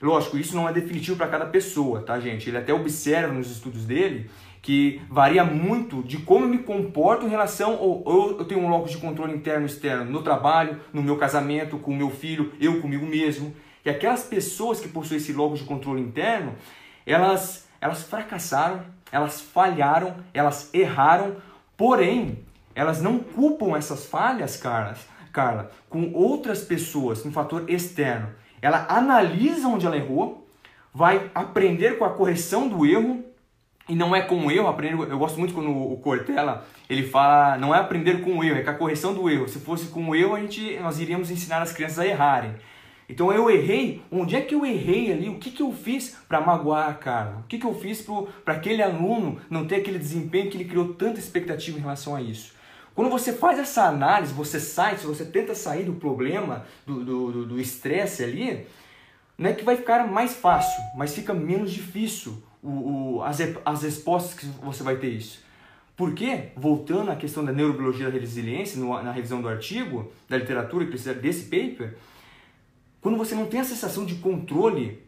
Lógico, isso não é definitivo para cada pessoa, tá, gente? Ele até observa nos estudos dele que varia muito de como eu me comporto em relação ou eu tenho um locus de controle interno e externo no trabalho, no meu casamento, com o meu filho, eu comigo mesmo. E aquelas pessoas que possuem esse locus de controle interno, elas fracassaram, elas falharam, elas erraram, porém, elas não culpam essas falhas, Carla, com outras pessoas, no fator externo. Ela analisa onde ela errou, vai aprender com a correção do erro, e não é com o erro, eu gosto muito quando o Cortella, ele fala, não é aprender com o erro, é com a correção do erro. Se fosse com o erro, nós iríamos ensinar as crianças a errarem. Então eu errei, onde é que eu errei ali? O que, que eu fiz para magoar a Carla? O que, que eu fiz para aquele aluno não ter aquele desempenho que ele criou tanta expectativa em relação a isso? Quando você faz essa análise, se você tenta sair do problema, do estresse ali, não é que vai ficar mais fácil, mas fica menos difícil as respostas que você vai ter isso. Porque, voltando à questão da neurobiologia da resiliência, na revisão do artigo, da literatura que precisa desse paper, quando você não tem a sensação de controle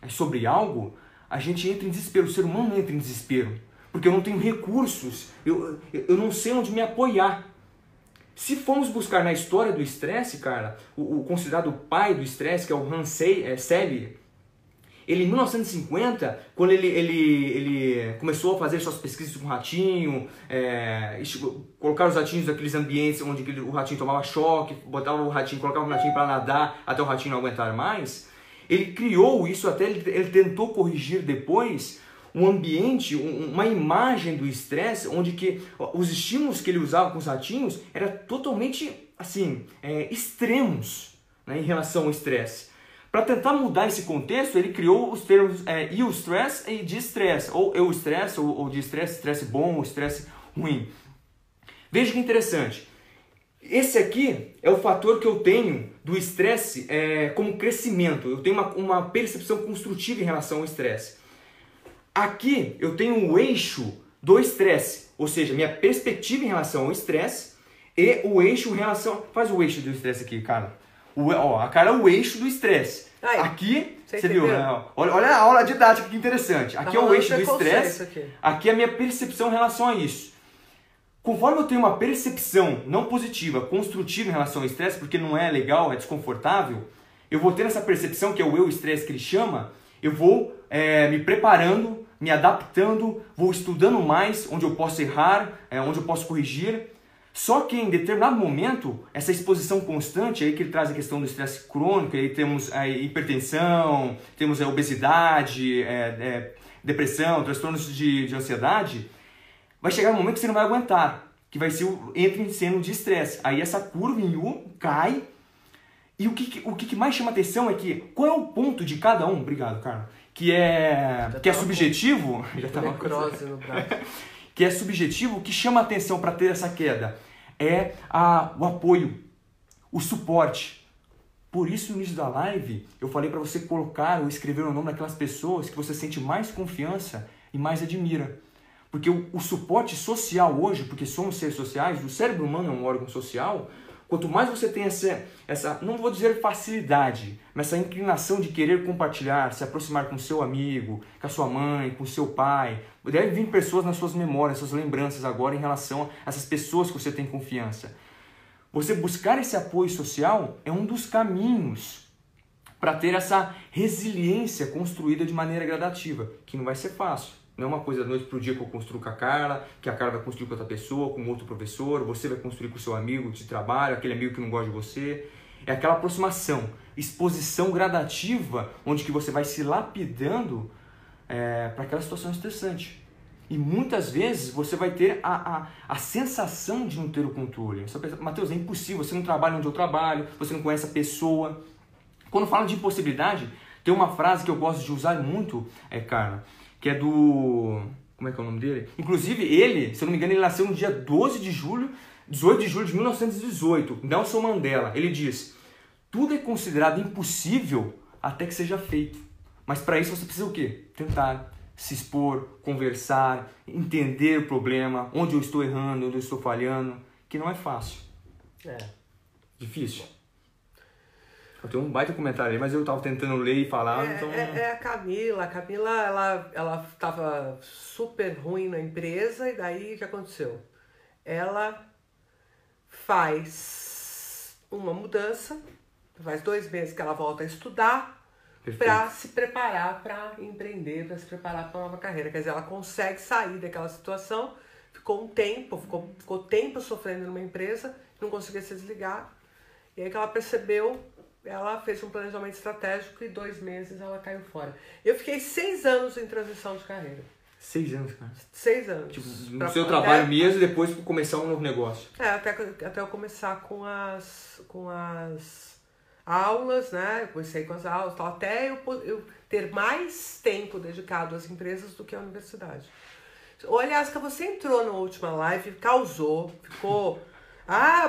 sobre algo, a gente entra em desespero, o ser humano entra em desespero. Porque eu não tenho recursos, eu não sei onde me apoiar. Se formos buscar na história do estresse, cara, o considerado pai do estresse, que é o Hans Selye, ele em 1950, quando ele começou a fazer suas pesquisas com o ratinho, colocar os ratinhos naqueles ambientes onde o ratinho tomava choque, colocava o ratinho para nadar até o ratinho não aguentar mais, ele criou isso até, ele tentou corrigir depois um ambiente, uma imagem do estresse, onde que os estímulos que ele usava com os ratinhos eram totalmente assim, extremos, né, em relação ao estresse. Para tentar mudar esse contexto, ele criou os termos eustress e distress, ou eustress, ou distress, estresse bom ou estresse ruim. Veja que interessante. Esse aqui é o fator que eu tenho do estresse como crescimento. Eu tenho uma percepção construtiva em relação ao estresse. Aqui eu tenho o eixo do estresse, ou seja, minha perspectiva em relação ao estresse e o eixo em relação... Faz o eixo do estresse aqui, cara. A cara é o eixo do estresse. Aqui, você viu? Olha a aula didática que interessante. Aqui é o eixo do estresse. Aqui é a minha percepção em relação a isso. Conforme eu tenho uma percepção não positiva, construtiva em relação ao estresse, porque não é legal, é desconfortável, eu vou ter essa percepção, que é o eu estresse que ele chama, eu vou me preparando, me adaptando, vou estudando mais, onde eu posso errar, onde eu posso corrigir. Só que em determinado momento, essa exposição constante, aí que ele traz a questão do estresse crônico, aí temos hipertensão, temos obesidade, depressão, transtornos de ansiedade, vai chegar um momento que você não vai aguentar, que vai ser entra em cena de estresse. Aí essa curva em U cai, e o que mais chama atenção é que qual é o ponto de cada um, obrigado, Carlos, que é subjetivo, já tá uma necrose no braço. Que é subjetivo, o que chama a atenção para ter essa queda é o apoio, o suporte. Por isso, no início da live, eu falei para você colocar ou escrever o nome daquelas pessoas que você sente mais confiança e mais admira. Porque o suporte social hoje, porque somos seres sociais, o cérebro humano é um órgão social, quanto mais você tem essa, não vou dizer facilidade, mas essa inclinação de querer compartilhar, se aproximar com seu amigo, com a sua mãe, com seu pai, deve vir pessoas nas suas memórias, nas suas lembranças agora em relação a essas pessoas que você tem confiança. Você buscar esse apoio social é um dos caminhos para ter essa resiliência construída de maneira gradativa, que não vai ser fácil. Não é uma coisa da noite para o dia que eu construo com a Carla, que a Carla vai construir com outra pessoa, com outro professor, você vai construir com o seu amigo de trabalho, aquele amigo que não gosta de você. É aquela aproximação, exposição gradativa, onde que você vai se lapidando para aquela situação estressante. E muitas vezes você vai ter a sensação de não ter o controle. Você pensa, Matheus, é impossível, você não trabalha onde eu trabalho, você não conhece a pessoa. Quando fala de impossibilidade, tem uma frase que eu gosto de usar muito, Carla, que é do... Como é que é o nome dele? Inclusive, ele, se eu não me engano, ele nasceu no dia 18 de julho de 1918, Nelson Mandela. Ele diz, tudo é considerado impossível até que seja feito. Mas para isso você precisa o quê? Tentar, se expor, conversar, entender o problema, onde eu estou errando, onde eu estou falhando, que não é fácil. Difícil. Eu tenho um baita comentário aí, mas eu tava tentando ler e falar, então... A Camila. A Camila, ela tava super ruim na empresa, e daí o que aconteceu? Ela faz uma mudança, faz 2 meses que ela volta a estudar, para se preparar para empreender, para se preparar para uma nova carreira. Quer dizer, ela consegue sair daquela situação, ficou tempo sofrendo numa empresa, não conseguia se desligar, e aí que ela percebeu... Ela fez um planejamento estratégico e 2 meses ela caiu fora. Eu fiquei 6 anos em transição de carreira. 6 anos, cara? 6 anos. Tipo, no seu trabalho mesmo e depois começar um novo negócio. Até eu começar com aulas, né? Eu comecei com as aulas, tal, até eu ter mais tempo dedicado às empresas do que à universidade. Olha, Aska, você entrou na última live, causou, ficou...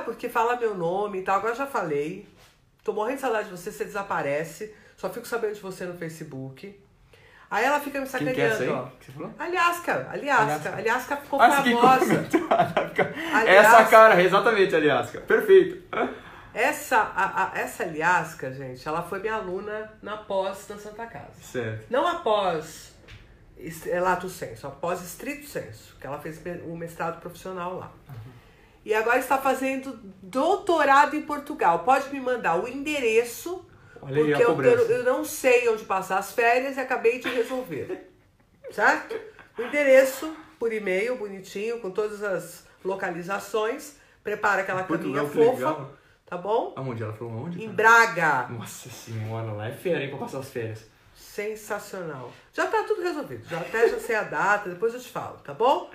porque fala meu nome e tal. Agora já falei. Tô morrendo de saudade de você desaparece. Só fico sabendo de você no Facebook. Aí ela fica me sacaneando, quem que é essa aí? ó. Que você falou? Aliasca ficou famosa. Essa cara, exatamente, Aliasca. Perfeito. Essa Aliasca, gente, ela foi minha aluna na pós na Santa Casa. Certo. Não após lato sensu, após estrito sensu, que ela fez o mestrado profissional lá. E agora está fazendo doutorado em Portugal. Pode me mandar o endereço, olha aí, porque eu não sei onde passar as férias e acabei de resolver. Certo? O endereço, por e-mail, bonitinho, com todas as localizações. Prepara aquela caminha fofa. Legal. Tá bom? Aonde? Ela falou aonde? Em Braga. Nossa senhora, lá é fera, hein, pra passar as férias. Sensacional. Já tá tudo resolvido. Já sei a data, depois eu te falo, tá bom?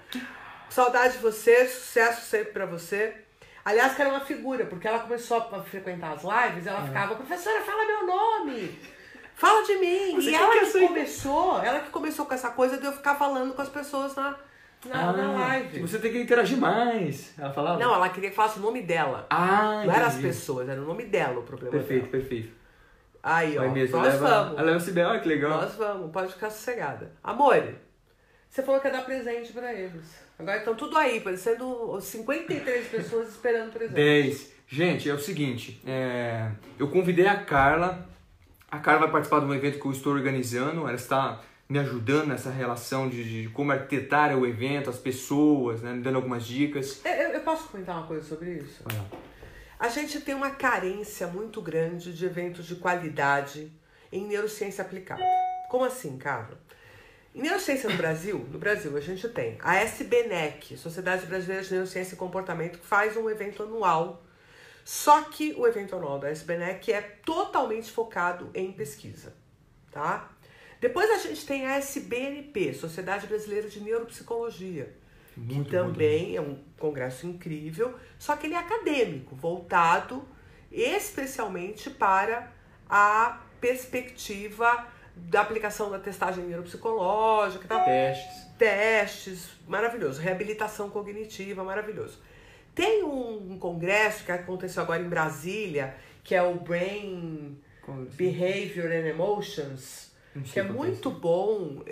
Saudade de você, sucesso sempre pra você. Aliás, que era uma figura, porque ela começou a frequentar as lives e ela ficava, professora, fala meu nome, fala de mim. Você e ela que começou com essa coisa de eu ficar falando com as pessoas na live. Você tem que interagir mais. Ela falava? Não, ela queria que falasse o nome dela. Não era as pessoas, era o nome dela o problema. Perfeito. Aí, ó, nós vamos. Ela é olha que legal. Nós vamos, pode ficar sossegada. Amor, você falou que ia dar presente pra eles. Agora estão tudo aí, parecendo 53 pessoas esperando presente. 10. Gente, é o seguinte, eu convidei a Carla. A Carla vai participar de um evento que eu estou organizando. Ela está me ajudando nessa relação de como arquitetar o evento, as pessoas, né, me dando algumas dicas. Eu posso comentar uma coisa sobre isso? A gente tem uma carência muito grande de eventos de qualidade em neurociência aplicada. Como assim, Carla? Em neurociência no Brasil a gente tem a SBNEC, Sociedade Brasileira de Neurociência e Comportamento, que faz um evento anual. Só que o evento anual da SBNEC é totalmente focado em pesquisa, tá? Depois a gente tem a SBNP, Sociedade Brasileira de Neuropsicologia, que também é um congresso incrível, só que ele é acadêmico, voltado especialmente para a perspectiva da aplicação da testagem neuropsicológica e tal. Testes, maravilhoso. Reabilitação cognitiva, maravilhoso. Tem um congresso que aconteceu agora em Brasília, que é o Brain Behavior and Emotions, que é muito bom,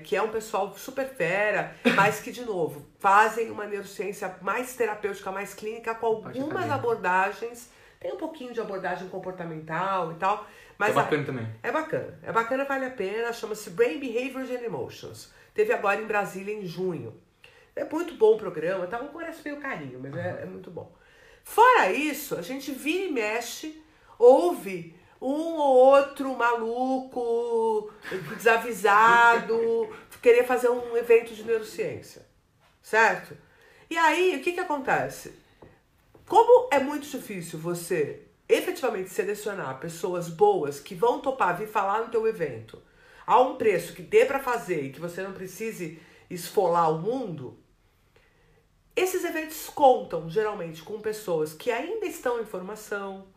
que é um pessoal super fera, mas que, de novo, fazem uma neurociência mais terapêutica, mais clínica, com algumas abordagens. Tem um pouquinho de abordagem comportamental e tal. Mas é bacana também. É bacana, vale a pena. Chama-se Brain Behavior and Emotions. Teve agora em Brasília em junho. É muito bom o programa. Tá um congresso meio carinho, mas é muito bom. Fora isso, a gente vira e mexe, ouve um ou outro maluco, desavisado, querer fazer um evento de neurociência. Certo? E aí, o que acontece? Como é muito difícil você efetivamente selecionar pessoas boas que vão topar vir falar no teu evento a um preço que dê para fazer e que você não precise esfolar o mundo, esses eventos contam geralmente com pessoas que ainda estão em formação,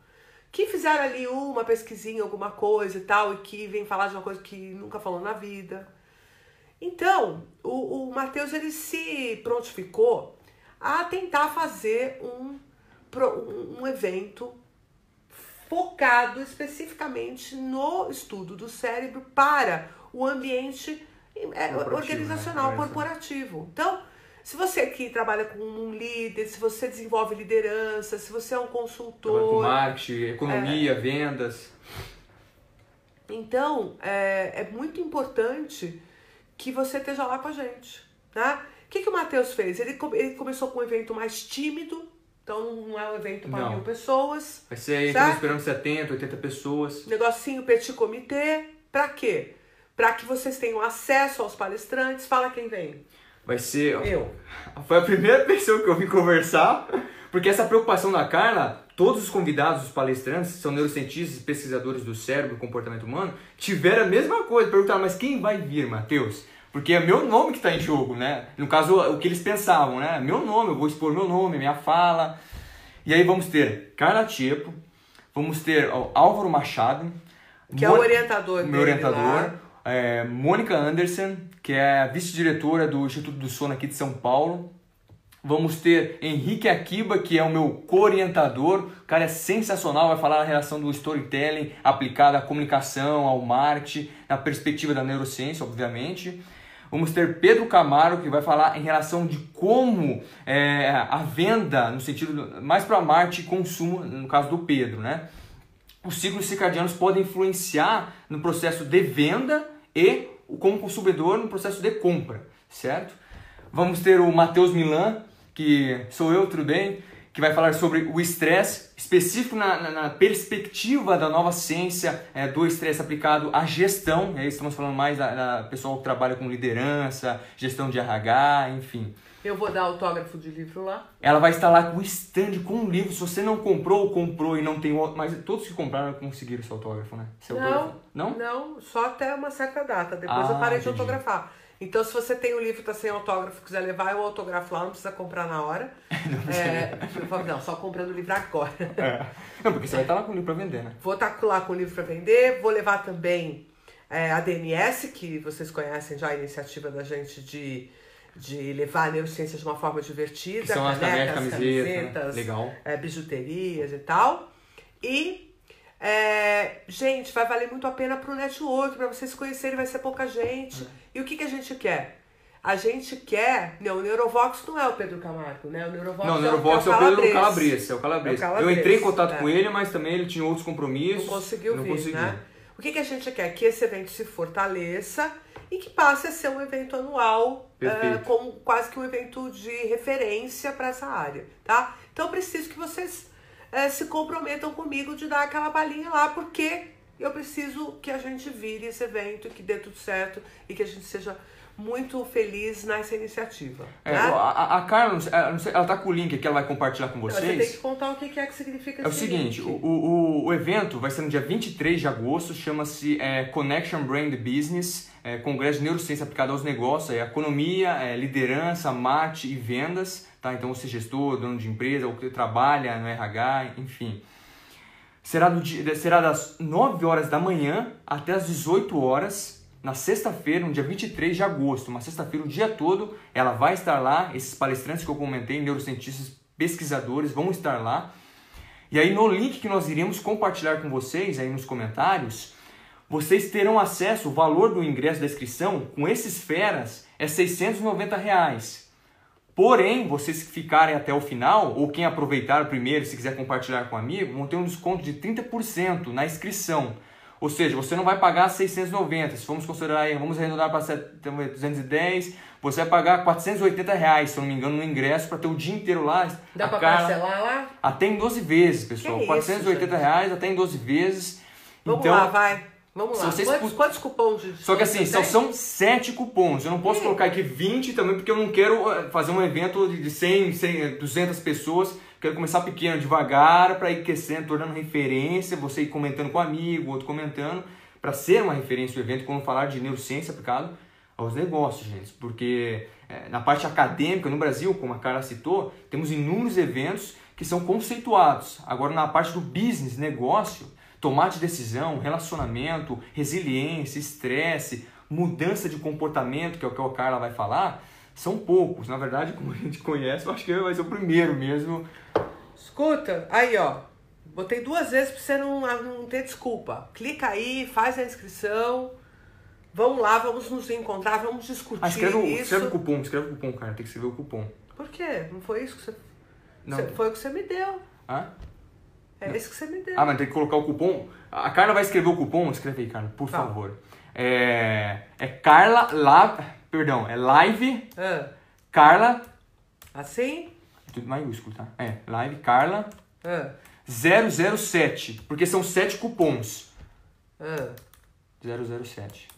que fizeram ali uma pesquisinha, alguma coisa e tal, e que vem falar de uma coisa que nunca falou na vida. Então, o Matheus, ele se prontificou a tentar fazer um evento focado especificamente no estudo do cérebro para o ambiente organizacional, corporativo. Então, se você que trabalha com um líder, se você desenvolve liderança, se você é um consultor... Com marketing, economia, vendas... Então, é muito importante que você esteja lá com a gente, tá? O que o Matheus fez? Ele começou com um evento mais tímido. Então não é um evento para 1000 pessoas. Vai ser aí, estamos esperando 70, 80 pessoas. Negocinho petit comité. Pra quê? Pra que vocês tenham acesso aos palestrantes. Fala quem vem. Vai ser... Eu. Foi a primeira pessoa que eu vim conversar. Porque essa preocupação da Carla, todos os convidados, os palestrantes, são neurocientistas, pesquisadores do cérebro e comportamento humano, tiveram a mesma coisa. Perguntaram, mas quem vai vir, Matheus? Porque é meu nome que está em jogo, né? No caso, o que eles pensavam, né? Meu nome, eu vou expor meu nome, minha fala. E aí vamos ter Carla Tiepo, Vamos ter o Álvaro Machado, que é o orientador dele, meu orientador. Lá. Mônica Anderson, que é a vice-diretora do Instituto do Sono aqui de São Paulo. Vamos ter Henrique Akiba, que é o meu co-orientador. O cara é sensacional, vai falar na relação do storytelling aplicada à comunicação, ao marketing, na perspectiva da neurociência, obviamente. Vamos ter Pedro Camargo, que vai falar em relação de como a venda, no sentido mais para marketing e consumo, no caso do Pedro, né? Os ciclos circadianos podem influenciar no processo de venda e como consumidor no processo de compra, certo? Vamos ter o Matheus Milan, que sou eu, tudo bem? Que vai falar sobre o estresse, específico na perspectiva da nova ciência do estresse aplicado à gestão. E aí estamos falando mais da pessoal que trabalha com liderança, gestão de RH, enfim. Eu vou dar autógrafo de livro lá. Ela vai estar lá com o stand, com um livro. Se você não comprou ou comprou e não tem outro... Mas todos que compraram conseguiram esse autógrafo, né? Esse autógrafo. Não? Não, só até uma certa data. Depois eu parei de autografar. Então, se você tem o livro e está sem autógrafo, quiser levar, eu autografo lá, não precisa comprar na hora. Não, só comprando o livro agora. Não, porque você vai estar lá com o livro para vender, né? Vou estar lá com o livro para vender, vou levar também a DNS, que vocês conhecem já a iniciativa da gente de levar a neurociência de uma forma divertida. Que são as canecas, camisetas, legal. Bijuterias e tal. E... gente, vai valer muito a pena pro network, para vocês se conhecerem, vai ser pouca gente. E o que a gente quer? A gente quer... Não, o Neurovox não é o Pedro Camargo, né? O Neurovox não, o Neurovox é o Pedro Calabrese. É o Calabrese. Eu entrei em contato com ele, mas também ele tinha outros compromissos. Não conseguiu vir, né? O que a gente quer? Que esse evento se fortaleça e que passe a ser um evento anual, como quase que um evento de referência para essa área, tá? Então eu preciso que vocês... se comprometam comigo de dar aquela balinha lá, porque eu preciso que a gente vire esse evento, que dê tudo certo e que a gente seja muito feliz nessa iniciativa. Né? A Carla, ela tá com o link aqui, ela vai compartilhar com vocês. Você tem que contar o que é que significa esse o seguinte, o evento vai ser no dia 23 de agosto, chama-se Connection Brand Business, Congresso de Neurociência Aplicada aos Negócios, economia, liderança, marketing e vendas. Tá? Então você gestor, dono de empresa, ou que trabalha no RH, enfim. Será das 9 horas da manhã até as 18 horas, na sexta-feira, no dia 23 de agosto. Uma sexta-feira, o dia todo, ela vai estar lá. Esses palestrantes que eu comentei, neurocientistas, pesquisadores, vão estar lá. E aí no link que nós iremos compartilhar com vocês, aí nos comentários, vocês terão acesso, o valor do ingresso da inscrição, com esses feras, é R$ 690. Porém, vocês que ficarem até o final, ou quem aproveitar primeiro, se quiser compartilhar com um amigo, vão ter um desconto de 30% na inscrição. Ou seja, você não vai pagar 690, se vamos considerar aí, vamos arredondar para 210, você vai pagar R$ 480, se eu não me engano, no ingresso para ter o dia inteiro lá. Dá para parcelar lá? Até em 12 vezes, pessoal. R$ 480 até em 12 vezes. Vamos então, lá, vai. Vamos lá. Quantos cupons de Só que assim, são 7 cupons. Eu não posso colocar aqui 20 também, porque eu não quero fazer um evento de 100, 200 pessoas. Quero começar pequeno, devagar, para ir crescendo, tornando referência. Você ir comentando com um amigo, outro comentando, para ser uma referência do evento, quando falar de neurociência aplicado aos negócios, gente. Porque na parte acadêmica, no Brasil, como a Carla citou, temos inúmeros eventos que são conceituados. Agora, na parte do business, negócio, tomate de decisão, relacionamento, resiliência, estresse, mudança de comportamento, que é o que a Carla vai falar, são poucos. Na verdade, como a gente conhece, eu acho que vai ser o primeiro mesmo. Escuta, aí ó, botei 2 vezes para você não ter desculpa. Clica aí, faz a inscrição, vamos lá, vamos nos encontrar, vamos discutir escreve o cupom, cara, tem que escrever o cupom. Por quê? Não foi isso que você... Não. Foi o que você me deu. Hã? É esse que você me deu. Mas tem que colocar o cupom. A Carla vai escrever o cupom. Escreve aí, Carla, por favor. Carla Perdão, é live. Carla. Assim? Tudo maiúsculo, tá? Live Carla 007. Porque são 7 cupons. 007.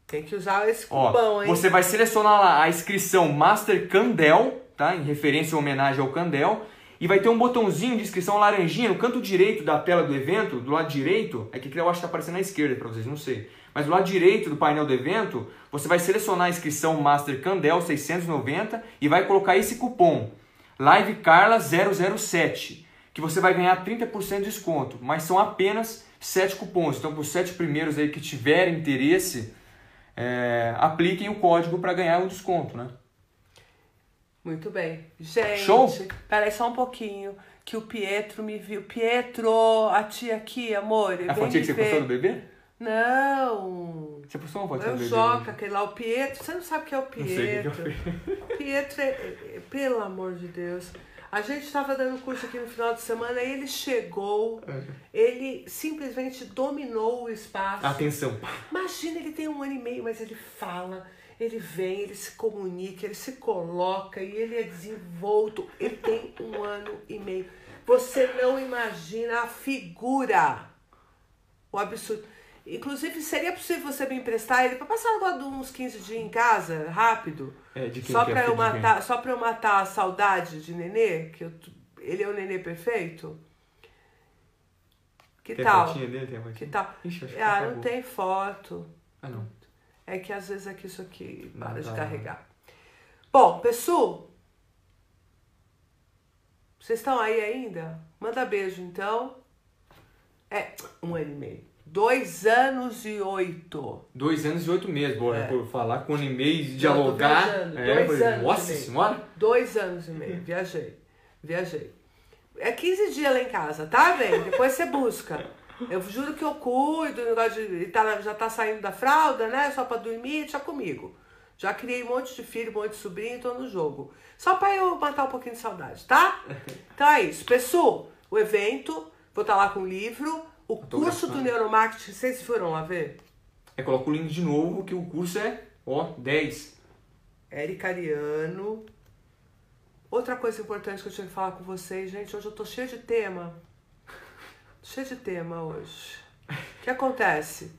Tem que usar esse cupom, hein? Você vai selecionar lá a inscrição Master Candel, tá? Em referência ou homenagem ao Candel. E vai ter um botãozinho de inscrição laranjinha no canto direito da tela do evento, do lado direito, é que eu acho que está aparecendo à esquerda para vocês, não sei. Mas do lado direito do painel do evento, você vai selecionar a inscrição Master Candel 690 e vai colocar esse cupom, LiveCarla007, que você vai ganhar 30% de desconto, mas são apenas 7 cupons. Então, para os 7 primeiros aí que tiverem interesse, apliquem o código para ganhar o desconto, né? Muito bem. Gente, show? Peraí só um pouquinho, que o Pietro me viu. Pietro, a tia aqui, amor. A fotinha que você postou do bebê? Não. Você postou uma foto É do o bebê? Joca, aquele lá, o Pietro. Você não sabe o que é o Não sei o Pietro. que é o Pietro pelo amor de Deus. A gente estava dando curso aqui no final de semana e ele chegou, ele simplesmente dominou o espaço. Atenção. Imagina, ele tem 1 ano e meio, mas ele fala, ele vem, ele se comunica, ele se coloca e ele é desenvolto. Ele tem 1 ano e meio. Você não imagina a figura, o absurdo. Inclusive, seria possível você me emprestar ele para passar agora uns 15 dias em casa, rápido? De quem só que é para eu filho de matar, só para eu matar a saudade de nenê, ele é o nenê perfeito. Que tem tal? A fotinha dele? Tem a fotinha? Que tal? Ixi, acho que não acabou. tem foto. Ah, não. É que às vezes aqui isso aqui para Não, de tá. carregar. Bom, pessoal, vocês estão aí ainda? Manda beijo, então. 1 ano e meio. 2 anos e 8. 2 anos e 8 meses, boa. Por falar com o e-mail e Não, dialogar. tô viajando. 2 anos Nossa e meio. senhora! 2 anos e meio. Viajei. É 15 dias lá em casa, tá, bem? Depois você busca. Eu juro que eu cuido, o negócio de já tá saindo da fralda, né? Só pra dormir, deixa comigo. Já criei um monte de filho, um monte de sobrinho, tô no jogo. Só pra eu matar um pouquinho de saudade, tá? Então é isso. Pessoal, o evento, vou estar lá com o livro. O curso do neuromarketing, vocês foram lá ver? Coloca o link de novo, que o curso é, 10. Érica Ariano. Outra coisa importante que eu tinha que falar com vocês, gente, hoje eu tô cheia de tema. Cheia de tema hoje. O que acontece?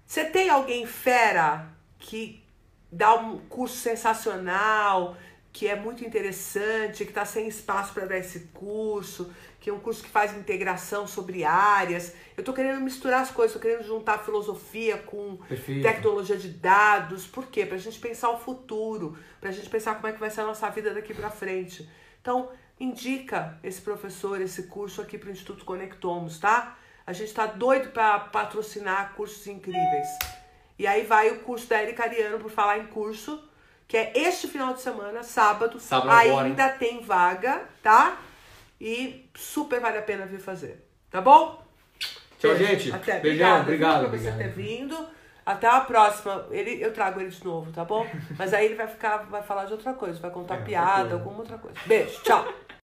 Você tem alguém fera que dá um curso sensacional, que é muito interessante, que está sem espaço para dar esse curso, que é um curso que faz integração sobre áreas. Eu estou querendo misturar as coisas, estou querendo juntar filosofia com tecnologia de dados. Por quê? Para a gente pensar o futuro, para a gente pensar como é que vai ser a nossa vida daqui para frente. Então, indica esse professor, esse curso aqui para o Instituto Conectomos, tá? A gente está doido para patrocinar cursos incríveis. E aí vai o curso da Érica Ariano, por falar em curso, que é este final de semana, sábado ainda agora, tem vaga, tá? E super vale a pena vir fazer, tá bom? Tchau, gente. Até. Beijão, obrigado por você ter vindo. Até a próxima. Eu trago ele de novo, tá bom? Mas aí ele vai falar de outra coisa, vai contar piada, alguma outra coisa. Beijo, tchau.